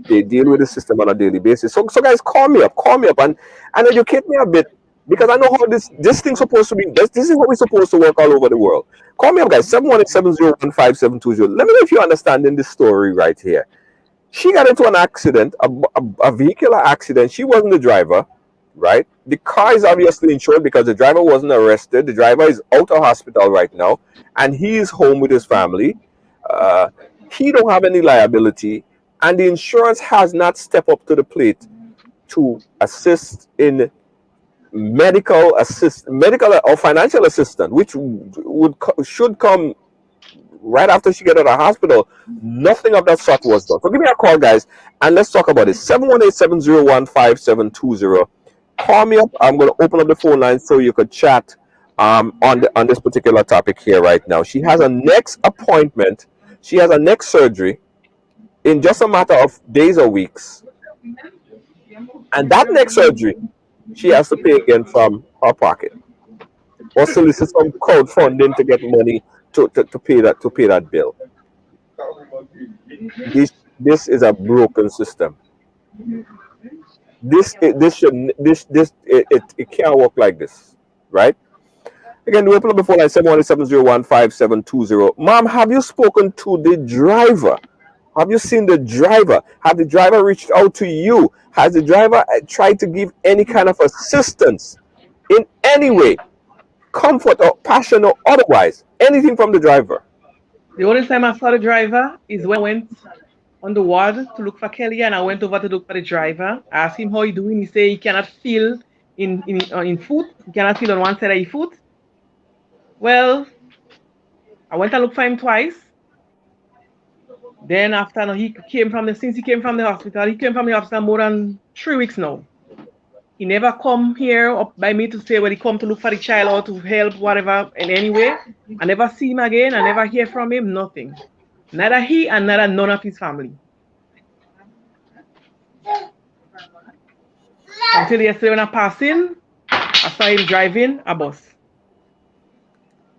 they deal with the system on a daily basis. So guys, call me up and educate me a bit, because I know how this thing's supposed to be. This is how we're supposed to work all over the world. Call me up, guys. 718-701-5720. Let me know if you're understanding this story right here. She got into an accident, a vehicular accident. She wasn't the driver, right? The car is obviously insured because the driver wasn't arrested. The driver is out of hospital right now, and he is home with his family. He don't have any liability, and the insurance has not stepped up to the plate to assist in medical or financial assistance, which should come right after she got out of the hospital. Nothing of that sort was done. So give me a call, guys, and let's talk about it. 718-701-5720. Call me up. I'm going to open up the phone line so you could chat on this particular topic here right now. She has a next appointment. She has a next surgery in just a matter of days or weeks. And that next surgery, she has to pay again from her pocket or solicit some crowdfunding to get money to pay that bill. This is a broken system. This should it can't work like this, right? Again, we open up before line 717-015-720. Mom, have you spoken to the driver? Have you seen the driver? Have the driver reached out to you? Has the driver tried to give any kind of assistance in any way, comfort or passion or otherwise? Anything from the driver? The only time I saw the driver is when I went on the ward to look for Kelly, and I went over to look for the driver. I asked him how he doing. He said he cannot feel in foot. He cannot feel on one side of his foot. Well, I went and looked for him twice. Then after since he came from the hospital more than 3 weeks now. He never come here up by me to say when he come to look for the child or to help whatever in any way. I never see him again. I never hear from him. Nothing. Neither he and neither none of his family. Until yesterday when I passed in, I saw him driving a bus.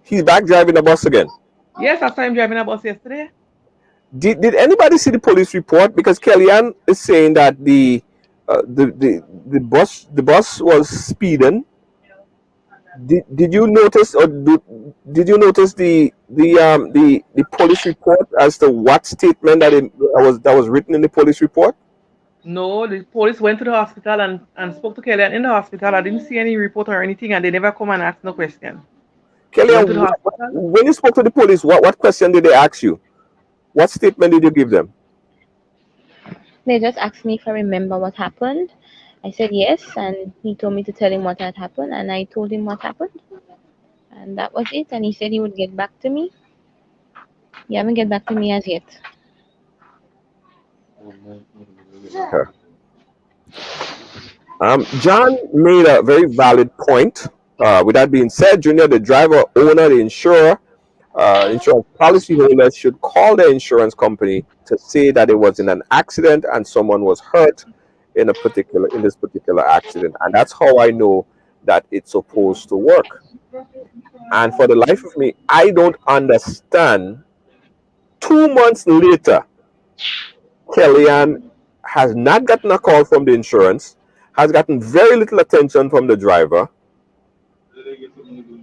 He's back driving a bus again. Yes, I saw him driving a bus yesterday. Did anybody see the police report? Because Kellyanne is saying that the bus was speeding. Did you notice or did you notice the police report as to what statement that was written in the police report? No, the police went to the hospital and spoke to Kellyanne in the hospital. I didn't see any report or anything, and they never come and ask no question. Kellyanne, when you spoke to the police, what question did they ask you? What statement did you give them? They just asked me if I remember what happened. I said yes, and he told me to tell him what had happened, and I told him what happened. And that was it, and he said he would get back to me. He haven't get back to me as yet. John made a very valid point. With that being said, Junior, the driver, owner, the insurer, insurance policyholders should call the insurance company to say that it was in an accident and someone was hurt in this particular accident, and that's how I know that it's supposed to work. And for the life of me, I don't understand. 2 months later, Kellyanne has not gotten a call from the insurance, has gotten very little attention from the driver,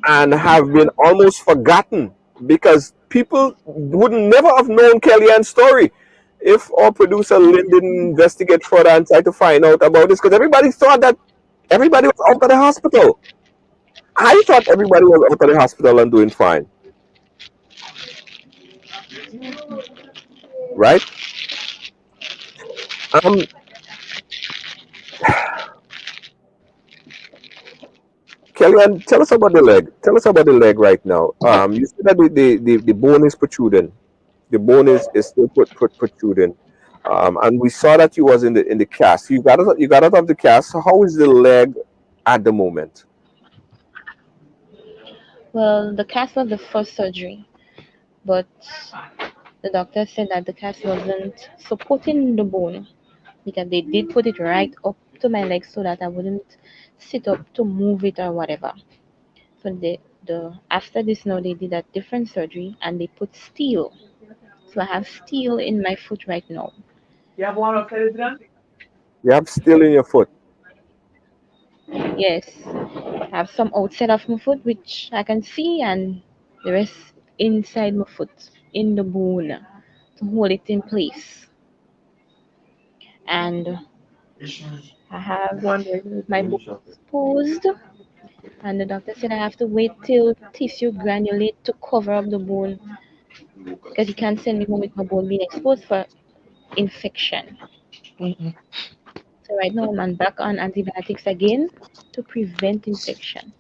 and have been almost forgotten because people would never have known Kellyanne's story if our producer Lynn didn't investigate further and try to find out about this, because everybody thought that everybody was out of the hospital. I thought everybody was out of the hospital and doing fine. Right? Kellyanne, tell us about the leg. Tell us about the leg right now. You said that the bone is protruding. The bone is still protruding. And we saw that you was in the cast. You got out of the cast. So how is the leg at the moment? Well, the cast was the first surgery, but the doctor said that the cast wasn't supporting the bone because they did put it right up to my leg so that I wouldn't sit up to move it or whatever. So after this now they did a different surgery and they put steel. So I have steel in my foot right now. You have one of You have steel in your foot. Yes, I have some outside of my foot which I can see, and the rest inside my foot in the bone to hold it in place. And I have my bone exposed, and the doctor said I have to wait till tissue granulate to cover up the bone because he can't send me home with my bone being exposed for infection. So right now I'm back on antibiotics again to prevent infection.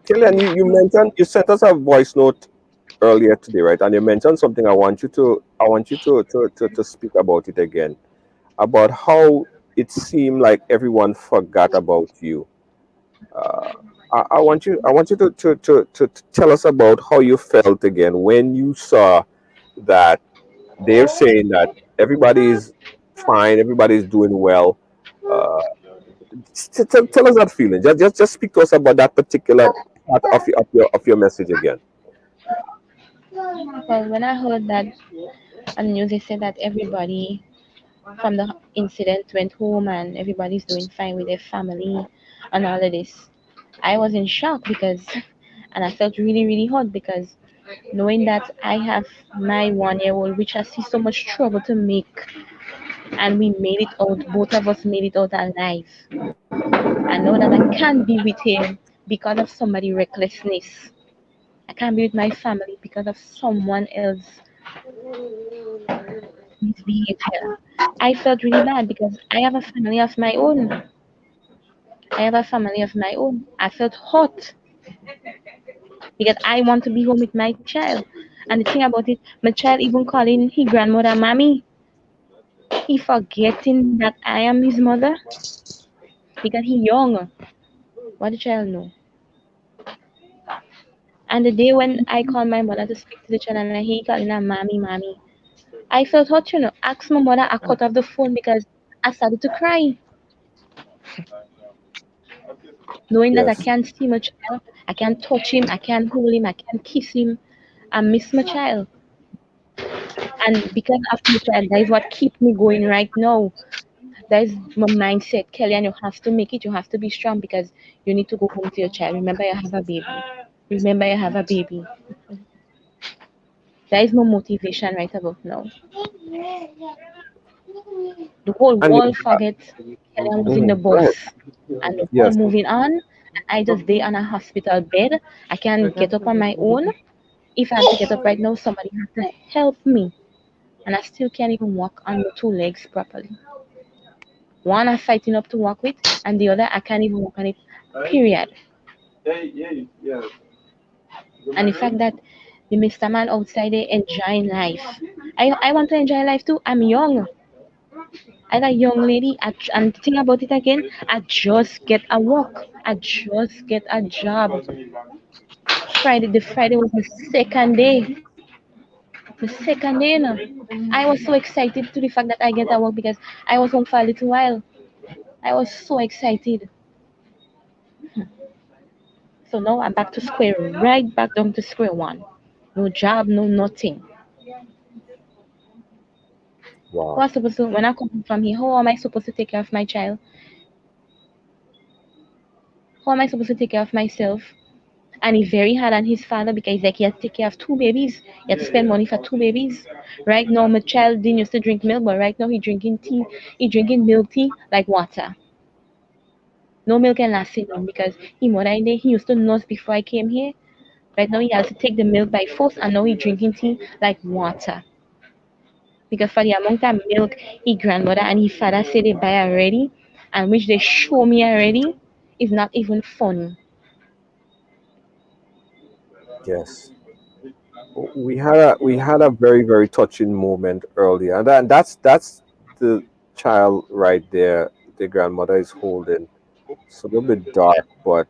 Kellyanne, you sent us a voice note earlier today, right? And you mentioned something. I want you to speak about it again, about how it seemed like everyone forgot about you. I want you to tell us about how you felt again when you saw that they're saying that everybody's fine, everybody's doing well. Uh, tell us that feeling. Just speak to us about that particular part of your message again. Well, when I heard that on the news, they said that everybody from the incident went home and everybody's doing fine with their family and all of this. I was in shock because, and I felt really, really hot because knowing that I have my 1 year old, which I see so much trouble to make, and we made it out, both of us made it out alive. I know that I can't be with him because of somebody recklessness. I can't be with my family because of someone else misbehavior. I felt really bad because I have a family of my own. I have a family of my own. I felt hot because I want to be home with my child. And the thing about it, my child even calling his grandmother mommy. He forgetting that I am his mother because he young. What the child know? And the day when I called my mother to speak to the child and he calling her mommy, mommy, I felt hot, Asked my mother, I cut off the phone because I started to cry, knowing that I Yes, can't see my child, I can't touch him, I can't hold him, I can't kiss him. I miss my child. And because of my child, that is what keeps me going right now. That is my mindset, Kelly, and you have to make it. You have to be strong because you need to go home to your child. Remember, you have a baby. Remember, you have a baby. That is my motivation right about now. The whole and world forgets Kelly was in the go ahead. bus, and the world Yes, moving on. And I just stay on a hospital bed. I can get up on my own. If I have to get up right now, somebody has to help me. And I still can't even walk on the two legs properly. One I'm fighting up to walk with, and the other I can't even walk on it. Period. And the fact that the Mr. Man outside there enjoying life. I want to enjoy life too. I'm young. I like young lady. And the thing about it again, I just get a work. I just get a job. The Friday was the second day. The second day, I was so excited to the fact that I get a work because I was home for a little while. I was so excited. So now I'm back to square, right back down to square one. No job, no nothing. How wow. am I supposed to, when I come from here, how am I supposed to take care of my child? How am I supposed to take care of myself? And it's very hard on his father because like he has to take care of two babies. He has to spend money for two babies. Right now, my child didn't used to drink milk, but right now he drinking tea. He drinking milk tea like water. No milk can last him long because he mother in there. He used to nurse before I came here. Right now he has to take the milk by force, and now he drinking tea like water. Because for the amount of milk his grandmother and his father say they buy already, and which they show me already, is not even funny. Yes. We had a very touching moment earlier, and that's the child right there. The grandmother is holding. It's a little bit dark, but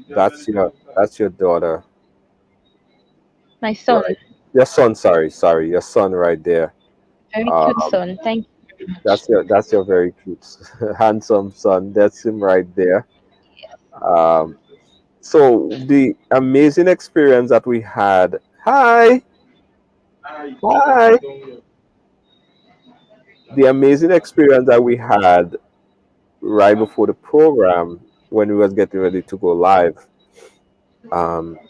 that's your daughter, My son, right? Your son, sorry, your son right there. very cute Um, son. Thank you very much. that's your very cute, handsome son. That's him right there. Um, so the amazing experience that we had. Hi, hi. The amazing experience that we had right before the program when we was getting ready to go live.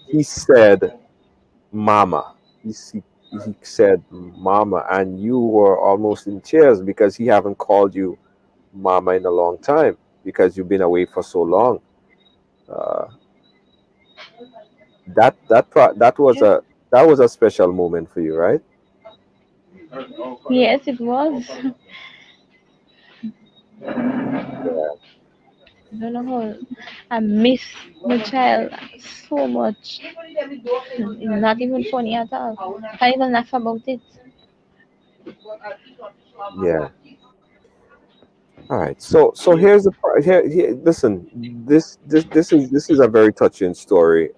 He said, "Mama." He said, "Mama," and you were almost in tears because he haven't called you Mama in a long time because you've been away for so long. Uh, that was a special moment for you, right? Yes, it was. I don't know how I miss my child so much. It's not even funny at all. I can't even laugh about it. Yeah. All right. So here's the part. Here, listen. This is a very touching story.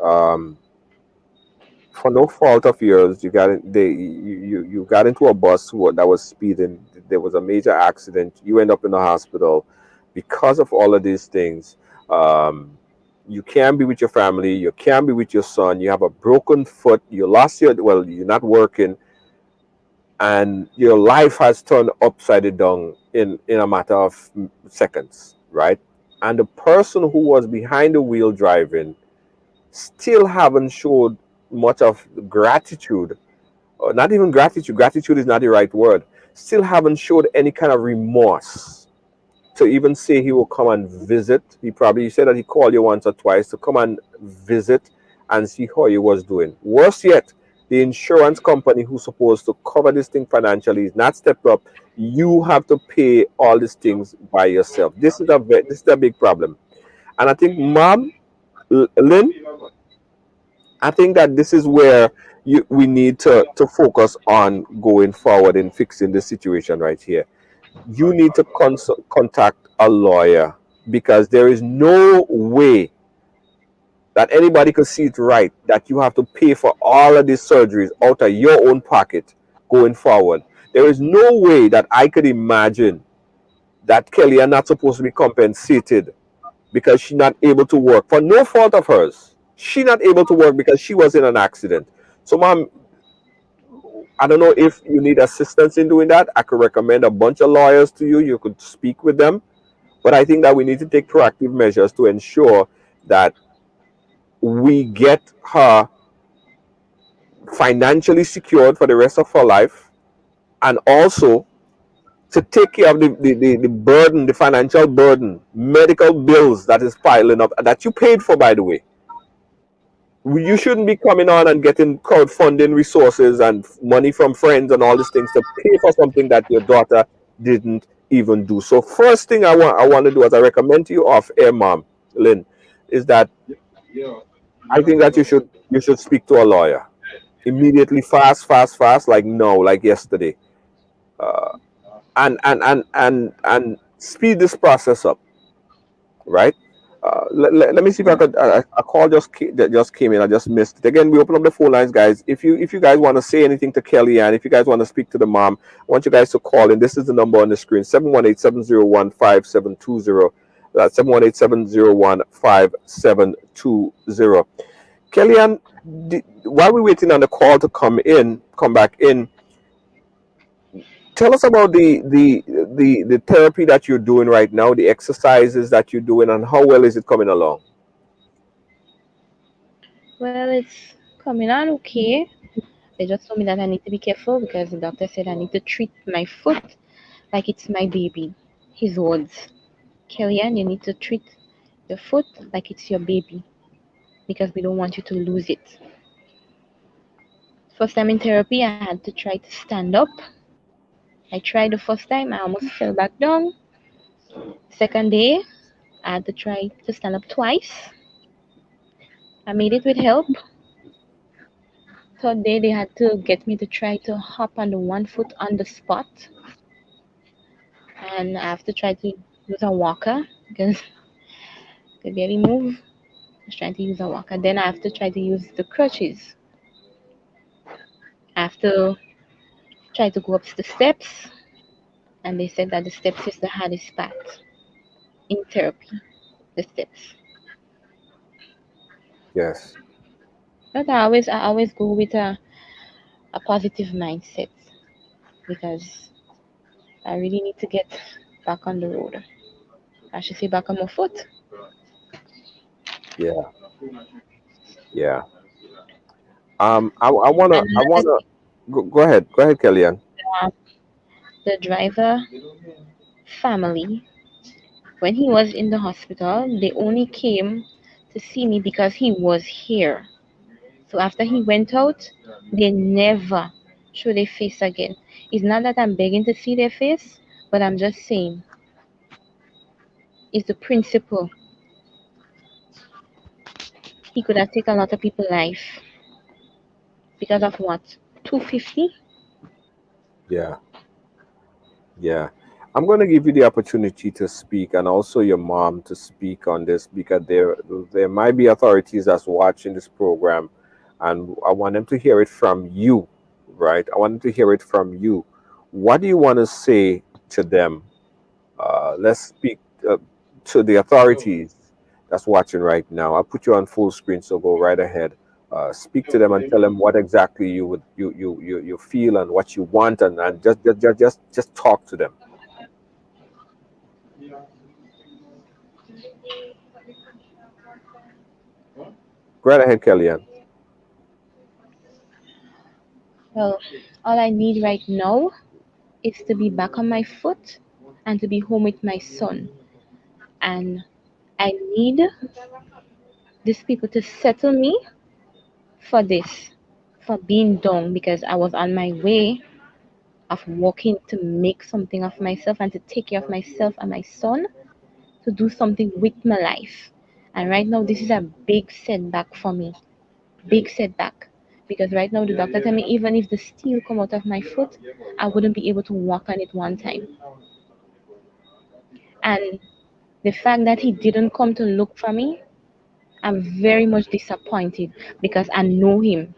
For no fault of yours, you got into a bus that was speeding. There was a major accident. You end up in the hospital because of all of these things. Um, you can't be with your family. You can't be with your son. You have a broken foot. You lost your well. You're not working, and your life has turned upside down in a matter of seconds, right? And the person who was behind the wheel driving still haven't showed much of gratitude, or not even gratitude. Gratitude is not the right word. Still haven't showed any kind of remorse to even say he will come and visit. He said that he called you once or twice to come and visit and see how you was doing. Worse yet, the insurance company who's supposed to cover this thing financially is not stepped up. You have to pay all these things by yourself. This is a big problem. And I think, Mom, Lynn, I think that this is where we need to focus on going forward in fixing the situation right here. You need to contact a lawyer, because there is no way that anybody could see it right that you have to pay for all of these surgeries out of your own pocket going forward. There is no way that I could imagine that Kelly are not supposed to be compensated because she's not able to work for no fault of hers. She not able to work because she was in an accident. So, Mom, I don't know if you need assistance in doing that. I could recommend a bunch of lawyers to you. You could speak with them. But I think that we need to take proactive measures to ensure that we get her financially secured for the rest of her life, and also to take care of the burden, the financial burden, medical bills that is piling up, that you paid for, by the way. You shouldn't be coming on and getting crowdfunding resources and money from friends and all these things to pay for something that your daughter didn't even do. So first thing I want to do, as I recommend to you off air, Mom, Lynn, is that I think that you should speak to a lawyer immediately, fast, fast, fast, like no, like yesterday, uh, and speed this process up, right? Let me see if I could. A call that just came in. I just missed it. Again, we open up the phone lines, guys. If you guys want to say anything to Kelly, and if you guys want to speak to the mom, I want you guys to call in. This is the number on the screen: 718-701-5720. That's 718-701-5720. Kellyanne, while we're waiting on the call to come back in, tell us about the therapy that you're doing right now, the exercises that you're doing, and how well is it coming along? Well, it's coming on okay. They just told me that I need to be careful because the doctor said I need to treat my foot like it's my baby. His words. Kellyanne, you need to treat the foot like it's your baby because we don't want you to lose it. First time in therapy, I had to try to stand up. I tried the first time, I almost fell back down. Second day, I had to try to stand up twice. I made it with help. Third day, they had to get me to try to hop on the one foot on the spot. And I have to try to use a walker because I could barely move. I was trying to use a walker. Then I have to try to use the crutches. I have to try to go up the steps, and they said that the steps is the hardest part in therapy, the steps. Yes. But I always go with a positive mindset because I really need to get back on the road. I should say back on my foot. Yeah. Yeah. I wanna go ahead. Go ahead, Kellyanne. Um, the driver family, when he was in the hospital, they only came to see me because he was here. So after he went out, they never show their face again. It's not that I'm begging to see their face, but I'm just saying it's the principle. He could have taken a lot of people's life because of what? 250? Yeah. Yeah. I'm going to give you the opportunity to speak, and also your mom to speak on this, because there might be authorities that's watching this program, and I want them to hear it from you, right? I want them to hear it from you. What do you want to say to them? Let's speak uh, to the authorities that's watching right now. I'll put you on full screen, so go right ahead. Speak to them and tell them what exactly you feel and what you want, and just talk to them. Go right ahead, Kellyanne. Well, all I need right now is to be back on my foot and to be home with my son. And I need these people to settle me for this, for being down, because I was on my way of working to make something of myself and to take care of myself and my son, to do something with my life. And right now, this is a big setback for me. Big setback. Because right now, the doctor tell me even if the steel come out of my foot, I wouldn't be able to walk on it one time. And the fact that he didn't come to look for me, I'm very much disappointed because I know him.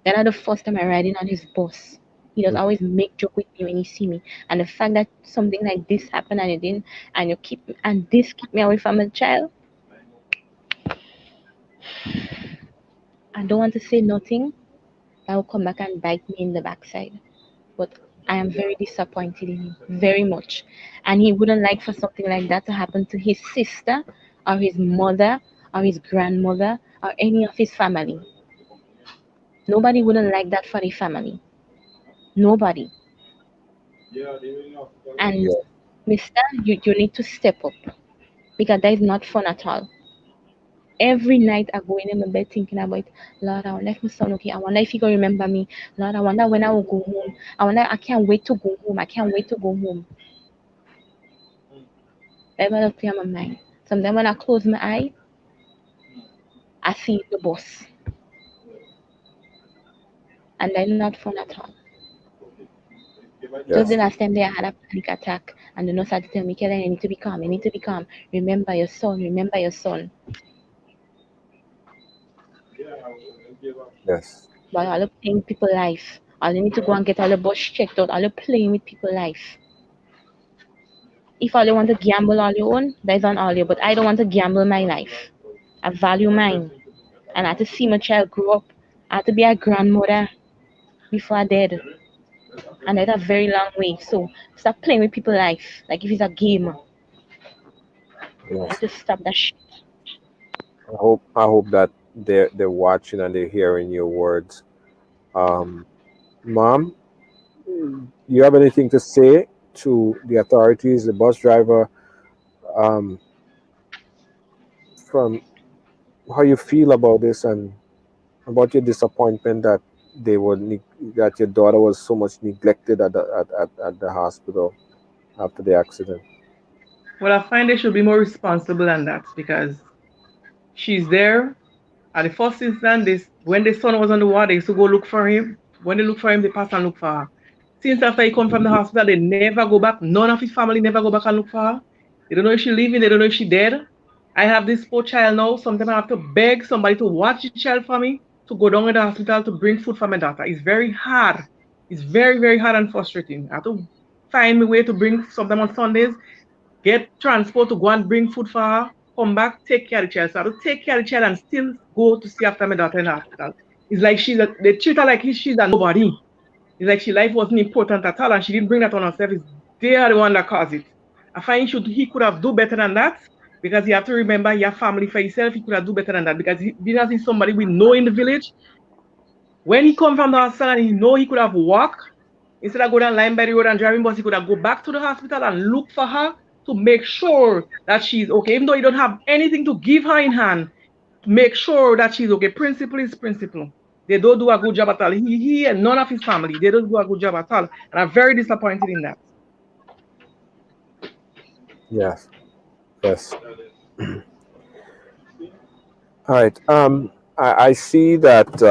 That not the first time I riding on his bus. He does always make joke with me when he see me. And the fact that something like this happened and it didn't, and you keep and this keep me away from a child, I don't want to say nothing that will come back and bite me in the backside. But I am very disappointed in him, very much. And he wouldn't like for something like that to happen to his sister or his mother or his grandmother or any of his family. Nobody wouldn't like that for the family. Nobody. And Yeah. Mister, you need to step up because that is not fun at all. Every night I go in my bed thinking about, Lord, I wonder if my son okay. I wonder if he gonna remember me. Lord, I wonder when I will go home. I wonder I can't wait to go home. I can't wait to go home. Everybody play on my mind. Sometimes when I close my eye, I see the boss. And that's not fun at all. Just the Yes. last time there I had a panic attack and the nurse had to tell me, Kelly, you need to be calm, you need to be calm. Remember your son, remember your son. Yes. But all the playing with people's life. All you need to go and get all the bush checked out, all the playing with people's life. If all you want to gamble all your own, that is on all you. But I don't want to gamble my life. I value mine. And I had to see my child grow up. I had to be a grandmother before I did. And that's a very long way. So stop playing with people's life. Like if it's a game. I Yes. have to stop that shit. I hope that they're watching and they're hearing your words. Um, Mom, you have anything to say to the authorities, the bus driver, um, from how you feel about this and about your disappointment that that your daughter was so much neglected at the hospital after the accident? Well, I find they should be more responsible than that because she's there. At the first instance, when the son was on the ward, they used to go look for him. When they look for him, they pass and look for her. Since after he come from the hospital, they never go back. None of his family never go back and look for her. They don't know if she's living. They don't know if she's dead. I have this poor child now. Sometimes I have to beg somebody to watch the child for me to go down to the hospital to bring food for my daughter. It's very hard. It's very, very hard and frustrating. I have to find my way to bring sometimes on Sundays, get transport to go and bring food for her, come back, take care of the child. So I have to take care of the child and still go to see after my daughter in the hospital. It's like they treat her like she's a nobody. It's like she life wasn't important at all and she didn't bring that on herself. It's they are the one that caused it. I find he could have do better than that because you have to remember your family for yourself. He could have do better than that because because he's somebody we know in the village. When he come from the hospital and he know he could have walked, instead of going down line by the road and driving bus, he could have go back to the hospital and look for her to make sure that she's okay. Even though you don't have anything to give her in hand, make sure that she's okay. Principle is principle. They don't do a good job at all. He and none of his family, they don't do a good job at all. And I'm very disappointed in that. Yes. Yes. All right. I see that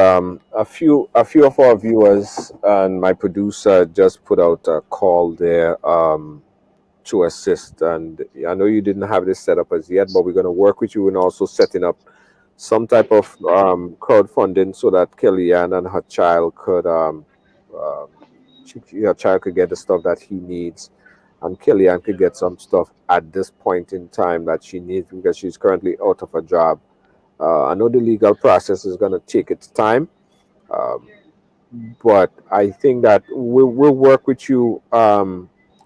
a few of our viewers and my producer just put out a call there to assist, and I know you didn't have this set up as yet, but we're going to work with you in also setting up some type of crowdfunding so that Kellyanne and her child could um, her child could get the stuff that he needs, and Kellyanne could get some stuff at this point in time that she needs because she's currently out of a job. I know the legal process is going to take its time, um, but I think that we'll work with you,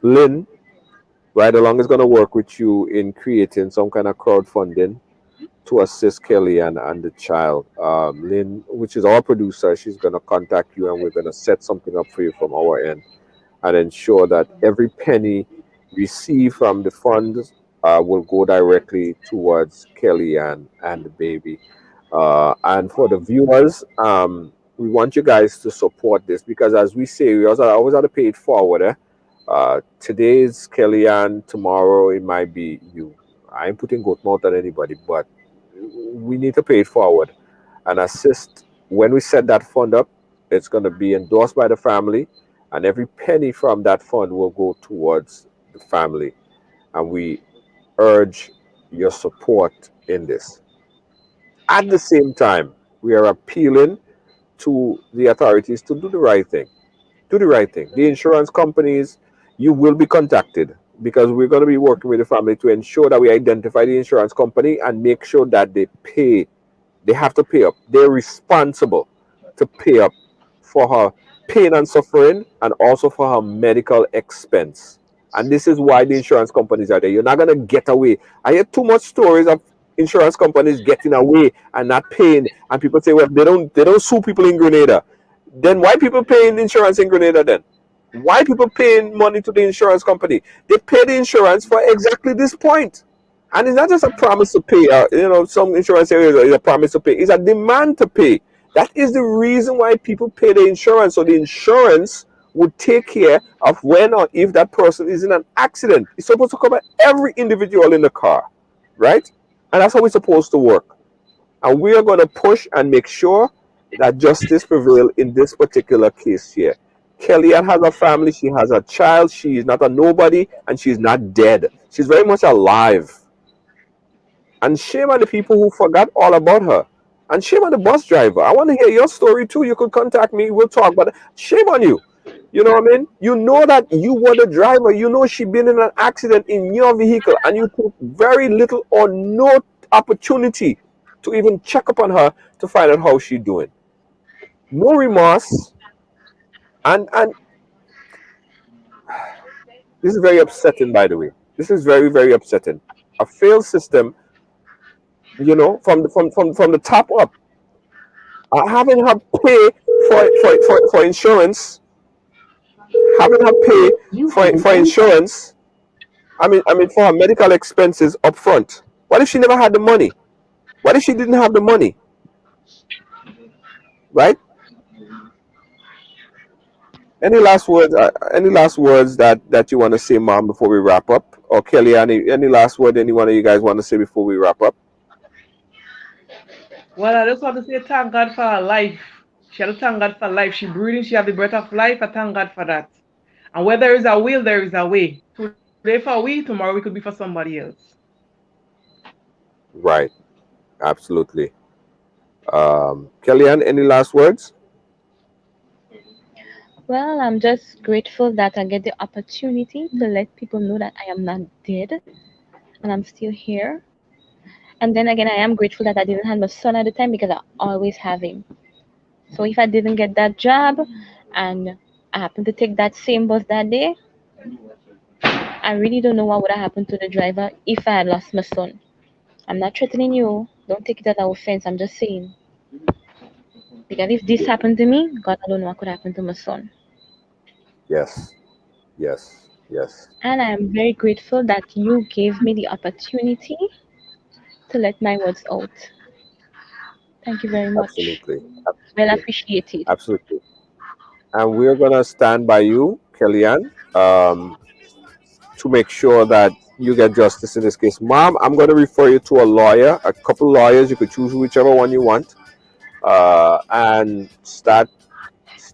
Lynn. Right along is going to work with you in creating some kind of crowdfunding to assist Kelly and the child. Lynn, which is our producer, she's going to contact you and we're going to set something up for you from our end and ensure that every penny received from the funds will go directly towards Kelly and the baby. And for the viewers, we want you guys to support this because, as we say, we also always have to pay it forward. Today is Kellyanne, tomorrow it might be you. I ain't putting goat mouth on anybody, but we need to pay it forward and assist. When we set that fund up, it's going to be endorsed by the family, and every penny from that fund will go towards the family. And we urge your support in this. At the same time, we are appealing to the authorities to do the right thing. Do the right thing. The insurance companies, you will be contacted because we're going to be working with the family to ensure that we identify the insurance company and make sure that they pay. They have to pay up. They're responsible to pay up for her pain and suffering and also for her medical expense. And this is why the insurance companies are there. You're not going to get away. I hear too much stories of insurance companies getting away and not paying. And people say, well, they don't sue people in Grenada. Then why people paying insurance in Grenada then? Why people paying money to the insurance company? They pay the insurance for exactly this point. And it's not just a promise to pay. Some insurance areas is a promise to pay. It's a demand to pay. That is the reason why people pay the insurance. So the insurance would take care of when or if that person is in an accident. It's supposed to cover every individual in the car, right? And that's how it's supposed to work. And we are going to push and make sure that justice prevail in this particular case here. Kellyanne has a family, she has a child, she is not a nobody, and she's not dead. She's very much alive. And shame on the people who forgot all about her. And shame on the bus driver. I want to hear your story too. You could contact me, we'll talk, but shame on you. You know what I mean? You know that you were the driver. You know she been in an accident in your vehicle, and you took very little or no opportunity to even check up on her to find out how she's doing. No remorse, and this is very upsetting, by the way. This is very, very upsetting. A failed system, from the top up. Having her pay for insurance, having her pay for insurance. I mean for her medical expenses up front. What if she never had the money? What if she didn't have the money? Right? Any last words? Any last words that you want to say, Mom, before we wrap up? Or Kelly, any last word any one of you guys want to say before we wrap up? Well, I just want to say thank God for her life. She had to thank God for life. She breathing, she have the breath of life. I thank God for that. And where there is a will, there is a way. Today for we, tomorrow we could be for somebody else. Right. Absolutely. Kellyanne, any last words? Well, I'm just grateful that I get the opportunity to let people know that I am not dead and I'm still here. And then again, I am grateful that I didn't have my son at the time because I always have him. So if I didn't get that job and I happened to take that same bus that day, I really don't know what would have happened to the driver if I had lost my son. I'm not threatening you. Don't take it as an offense. I'm just saying. Because if this happened to me, God alone know what could happen to my son. Yes. Yes. Yes. And I am very grateful that you gave me the opportunity to let my words out. Thank you very much. Absolutely. Well Absolutely. appreciated. Absolutely. And we're gonna stand by you, Kellyanne, to make sure that you get justice in this case. Mom, I'm gonna refer you to a lawyer, a couple lawyers. You could choose whichever one you want. and start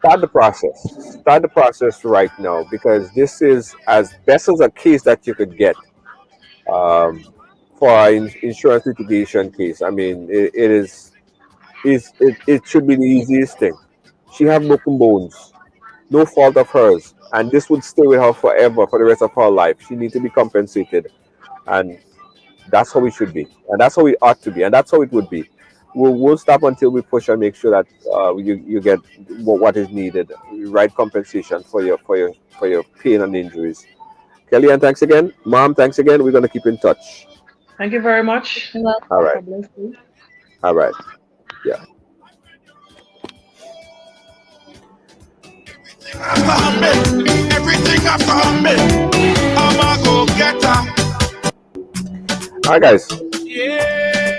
the process. Start the process right now, because this is as best as a case that you could get, um, for an insurance litigation case. I mean, it should be the easiest thing. She have broken bones, no fault of hers, and this would stay with her forever for the rest of her life. She needs to be compensated, and that's how it should be, and that's how it ought to be, and that's how it would be. We'll stop until we push and make sure that you get what is needed, right compensation for your pain and injuries. Kellyanne, thanks again. Mom, thanks again. We're gonna keep in touch. Thank you very much. You're welcome. All right. God bless you. All right. Yeah. Everything after me. I'm a go getter. All right, guys. Yeah.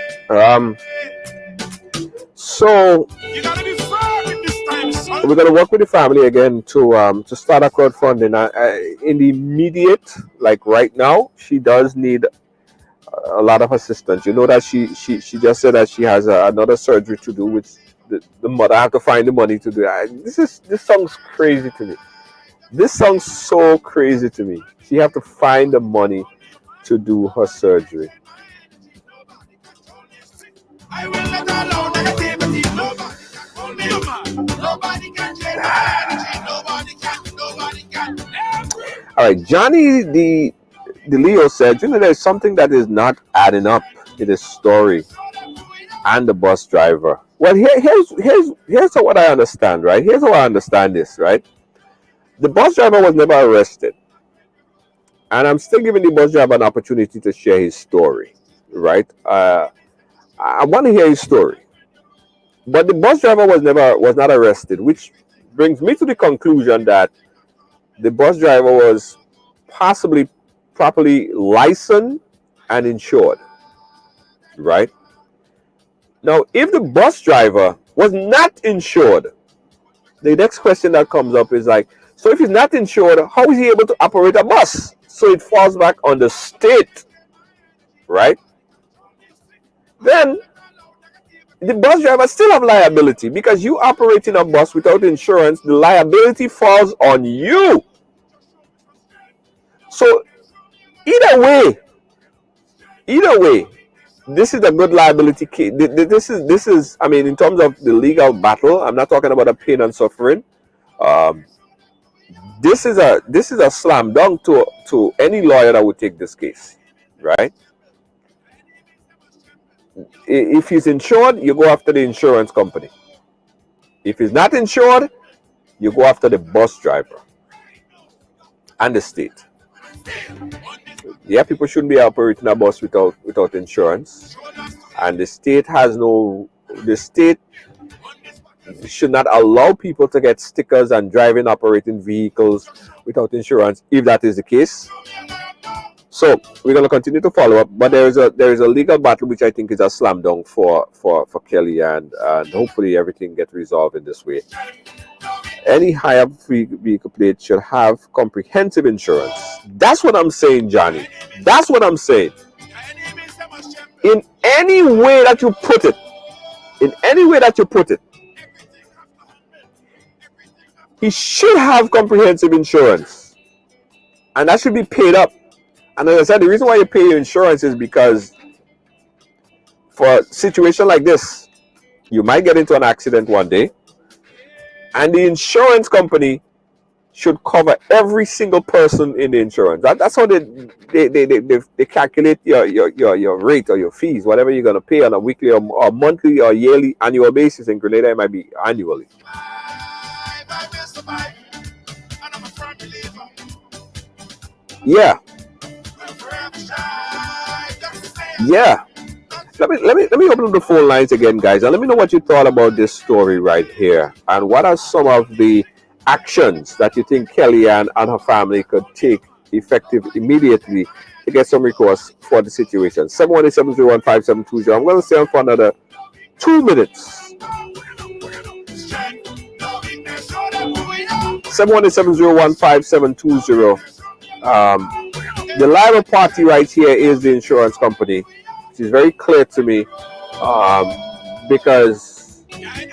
So You gotta be firm in this time, son. we're gonna work with the family again to start a crowdfunding. In the immediate, like right now, she does need a lot of assistance. You know that she just said that she has another surgery to do, which the mother have to find the money to do. This sounds crazy to me. This sounds so crazy to me. She have to find the money to do her surgery. I will let alone negativity. Nobody can hold me, man. Nobody can change my energy. Nobody can. All right, Johnny the Leo said, there's something that is not adding up in this story and the bus driver. Well, here's what I understand, right? Here's how I understand this, right? The bus driver was never arrested, and I'm still giving the bus driver an opportunity to share his story, right? I want to hear his story, but the bus driver was not arrested, which brings me to the conclusion that the bus driver was possibly properly licensed and insured, right? Now, if the bus driver was not insured, the next question that comes up is like, so if he's not insured, how is he able to operate a bus? So it falls back on the state, right? Then the bus driver still have liability, because you operating a bus without insurance, the liability falls on you. So either way, this is a good liability case. This is, I mean, in terms of the legal battle, I'm not talking about a pain and suffering. This is a slam dunk to any lawyer that would take this case, right? If he's insured, you go after the insurance company. If he's not insured, you go after the bus driver and the state. Yeah, people shouldn't be operating a bus without insurance, and the state should not allow people to get stickers and driving operating vehicles without insurance, if that is the case. So we're going to continue to follow up, but there is a legal battle which I think is a slam dunk for Kelly, and hopefully everything gets resolved in this way. Any higher vehicle plate should have comprehensive insurance. That's what I'm saying, Johnny. That's what I'm saying. In any way that you put it, he should have comprehensive insurance, and that should be paid up. And as I said, the reason why you pay your insurance is because for a situation like this, you might get into an accident one day, and the insurance company should cover every single person in the insurance. That's how they calculate your rate or your fees, whatever you're going to pay on a weekly or monthly or yearly, annual basis. In Grenada, it might be annually. Yeah. Let me open up the phone lines again, guys, and let me know what you thought about this story right here, and what are some of the actions that you think Kellyanne and her family could take effective immediately to get some recourse for the situation. 718-701-5720. I'm going to stay on for another 2 minutes. 718-701-5720. The liable party right here is the insurance company. It's very clear to me, because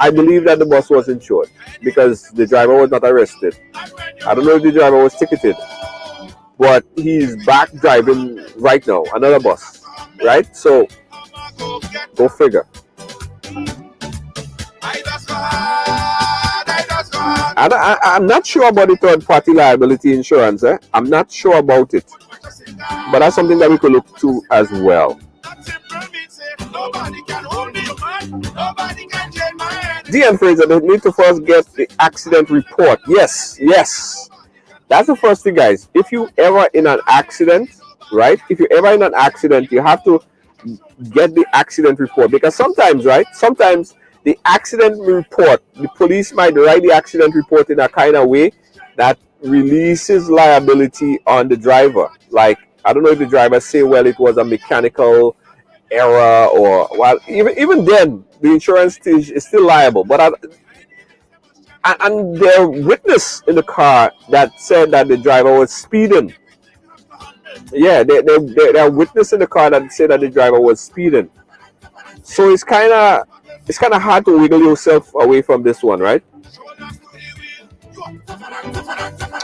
I believe that the bus was insured because the driver was not arrested. I don't know if the driver was ticketed, but he's back driving right now, another bus, right? So, go figure. And I'm not sure about the third party liability insurance. I'm not sure about it. But that's something that we could look to as well. Dean Fraser, they need to first get the accident report. Yes. That's the first thing, guys. If you ever in an accident, right? If you're ever in an accident, you have to get the accident report, because sometimes, right? Sometimes the accident report, the police might write the accident report in a kind of way that releases liability on the driver. Like, I don't know if the driver say, well, it was a mechanical error, or, well, even then, the insurance is still liable. But and there are witness in the car that said that the driver was speeding. Yeah, there are witness in the car that said that the driver was speeding. So it's kind of hard to wiggle yourself away from this one, right?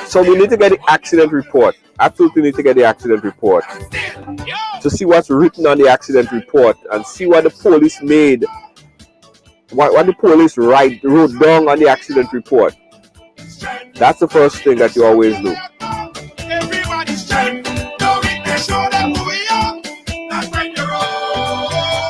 So we need to get the accident report. Absolutely need to get the accident report to see what's written on the accident report and see what the police made, what the police wrote down on the accident report. That's the first thing that you always do.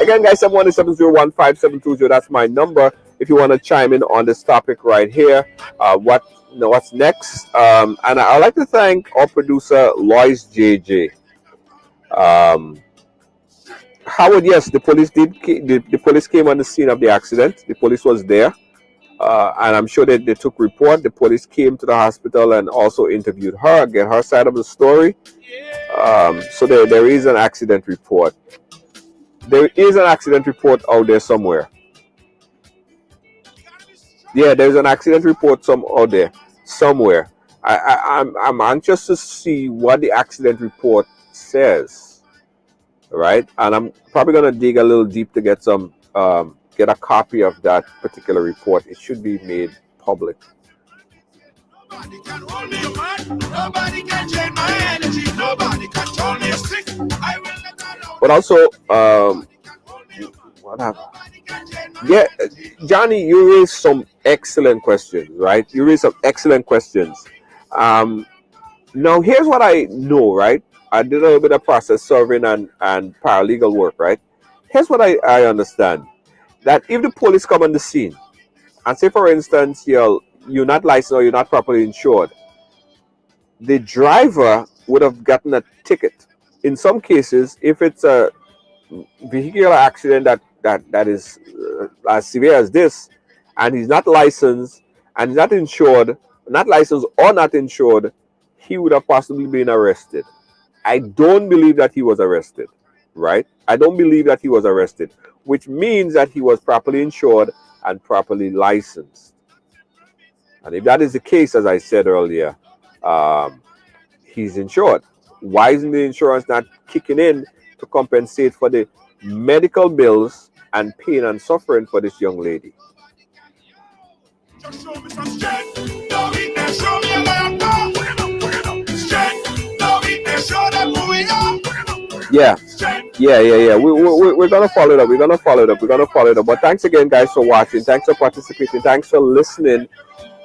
Again, guys, 717-015-720. That's my number. If you want to chime in on this topic right here, what's next? And I'd like to thank our producer, Lois JJ. Howard, yes, the police the police came on the scene of the accident. The police was there, and I'm sure that they took report. The police came to the hospital and also interviewed her, get her side of the story. So there is an accident report. There is an accident report out there somewhere. Yeah, there's an accident report out there somewhere. I'm anxious to see what the accident report says, right? And I'm probably gonna dig a little deep to get get a copy of that particular report. It should be made public. Nobody can hold me, man. Nobody can change my energy. Nobody can turn me sick. I will let alone. But also, what happened? Yeah, Johnny, you raised some excellent questions, right? You raised some excellent questions. Now, here's what I know, right? I did a little bit of process serving and paralegal work, right? Here's what I understand. That if the police come on the scene, and say, for instance, you're not licensed or you're not properly insured, the driver would have gotten a ticket. In some cases, if it's a vehicular accident that is as severe as this, and he's not licensed and he's not insured, not licensed or not insured, he would have possibly been arrested. I don't believe that he was arrested, right? I don't believe that he was arrested, which means that he was properly insured and properly licensed. And if that is the case, as I said earlier, he's insured. Why isn't the insurance not kicking in to compensate for the medical bills and pain and suffering for this young lady? Just show me some strength. No weakness, show me where I'm going. Strength. No weakness, show them who we are. Yeah. We're gonna follow it up. We're gonna follow it up. But thanks again, guys, for watching. Thanks for participating. Thanks for listening,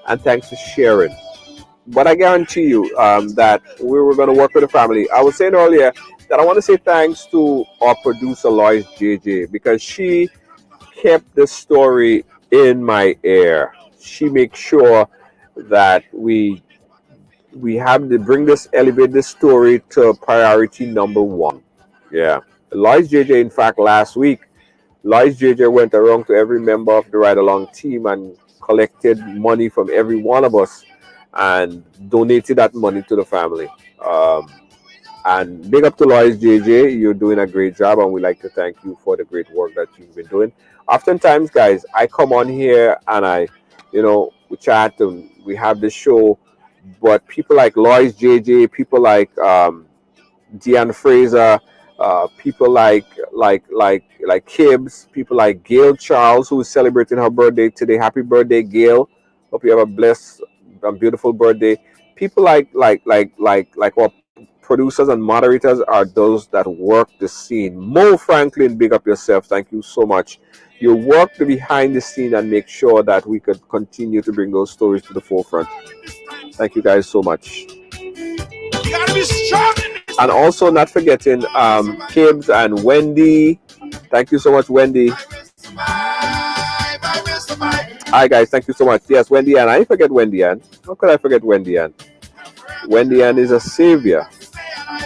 and thanks for sharing. But I guarantee you that we were going to work with the family. I was saying earlier that I want to say thanks to our producer, Lois JJ, because she kept the story in my ear. She makes sure that we have to elevate this story to priority number one. Yeah. Lois JJ, in fact, last week, Lois JJ went around to every member of the Ridealong team and collected money from every one of us and donated that money to the family. And big up to Lois JJ. You're doing a great job, and we'd like to thank you for the great work that you've been doing. Oftentimes, guys, I come on here and we chat and we have this show, but people like Lois JJ, people like Deanne Fraser, People like Kibbs, people like Gail Charles, who is celebrating her birthday today. Happy birthday, Gail! Hope you have a blessed and beautiful birthday. People like our producers and moderators are those that work the scene. Mo Franklin, big up yourself. Thank you so much. You work the behind the scene and make sure that we could continue to bring those stories to the forefront. Thank you guys so much. You gotta be strong in this. And also not forgetting Kibbs and Wendy. Thank you so much, Wendy. I will survive. Hi guys, thank you so much. Yes, Wendy Ann. I didn't forget Wendy Ann. How could I forget Wendy Ann? Wendy Ann is a savior.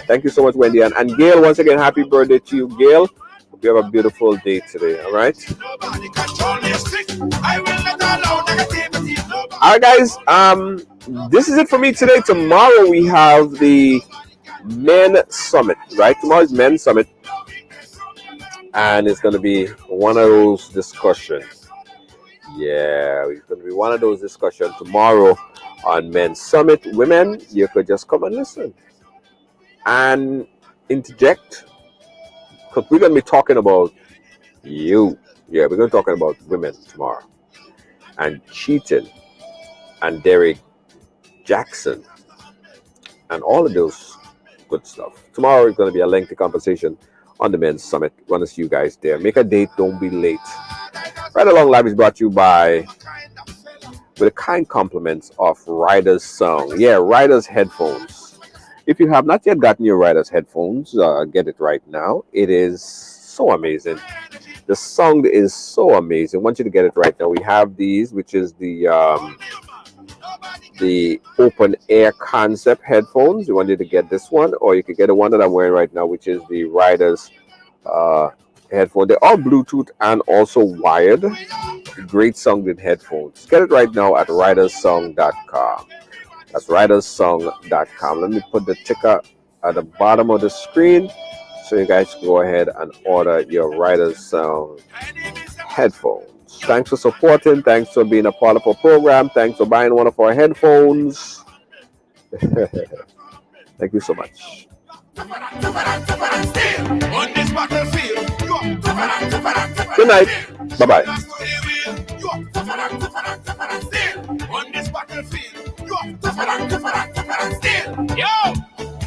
Thank you so much, Wendy Ann. And Gail, once again, happy birthday to you, Gail. Hope you have a beautiful day today. All right. Nobody control me sick. I will not allow negativity. Nobody. All right, guys. This is it for me today. Tomorrow we have the Men Summit. Right. Tomorrow is Men Summit, and it's going to be one of those discussions. Yeah, it's going to be one of those discussions tomorrow on Men's Summit. Women, you could just come and listen and interject, because we're going to be talking about you. Yeah, we're going to be talking about women tomorrow, and cheating, and Derek Jackson, and all of those good stuff. Tomorrow is going to be a lengthy conversation on the Men's Summit. Want to see you guys there. Make a date, don't be late. Ridealong Live is brought to you by, with the kind compliments of Riders Song. Yeah, Riders headphones. If you have not yet gotten your Riders headphones, get it right now. It is so amazing. The sound is so amazing. I want you to get it right now. We have these, which is the open air concept headphones. You want you to get this one, or you could get the one that I'm wearing right now, which is the Riders headphone. They're all Bluetooth and also wired. Great sounding headphones. Get it right now at ridersong.com. That's ridersong.com. Let me put the ticker at the bottom of the screen so you guys can go ahead and order your Riders Sound headphones. Thanks for supporting. Thanks for being a part of our program. Thanks for buying one of our headphones. Thank you so much. Good night. Bye-bye. Yo,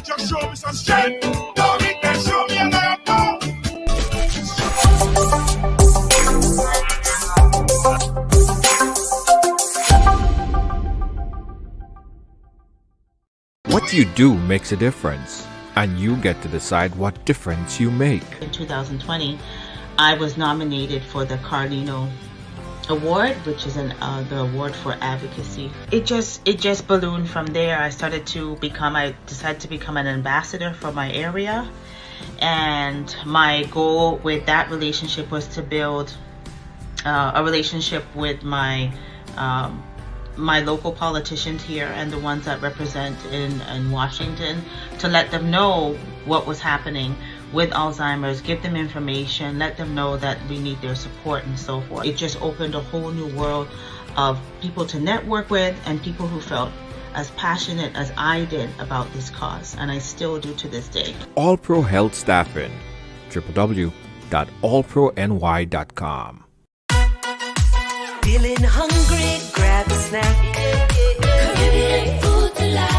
just show me some strength. Don't make them show me a lot of power. What you do makes a difference, and you get to decide what difference you make. In 2020, I was nominated for the Carlino Award, which is the award for advocacy. It just ballooned from there. I decided to become an ambassador for my area, and my goal with that relationship was to build a relationship with my local politicians here and the ones that represent in Washington, to let them know what was happening with Alzheimer's, give them information, let them know that we need their support and so forth. It just opened a whole new world of people to network with and people who felt as passionate as I did about this cause, and I still do to this day. All Pro Health Staffing, www.allprony.com. Feeling hungry, grab a snack. Caribbean food delight.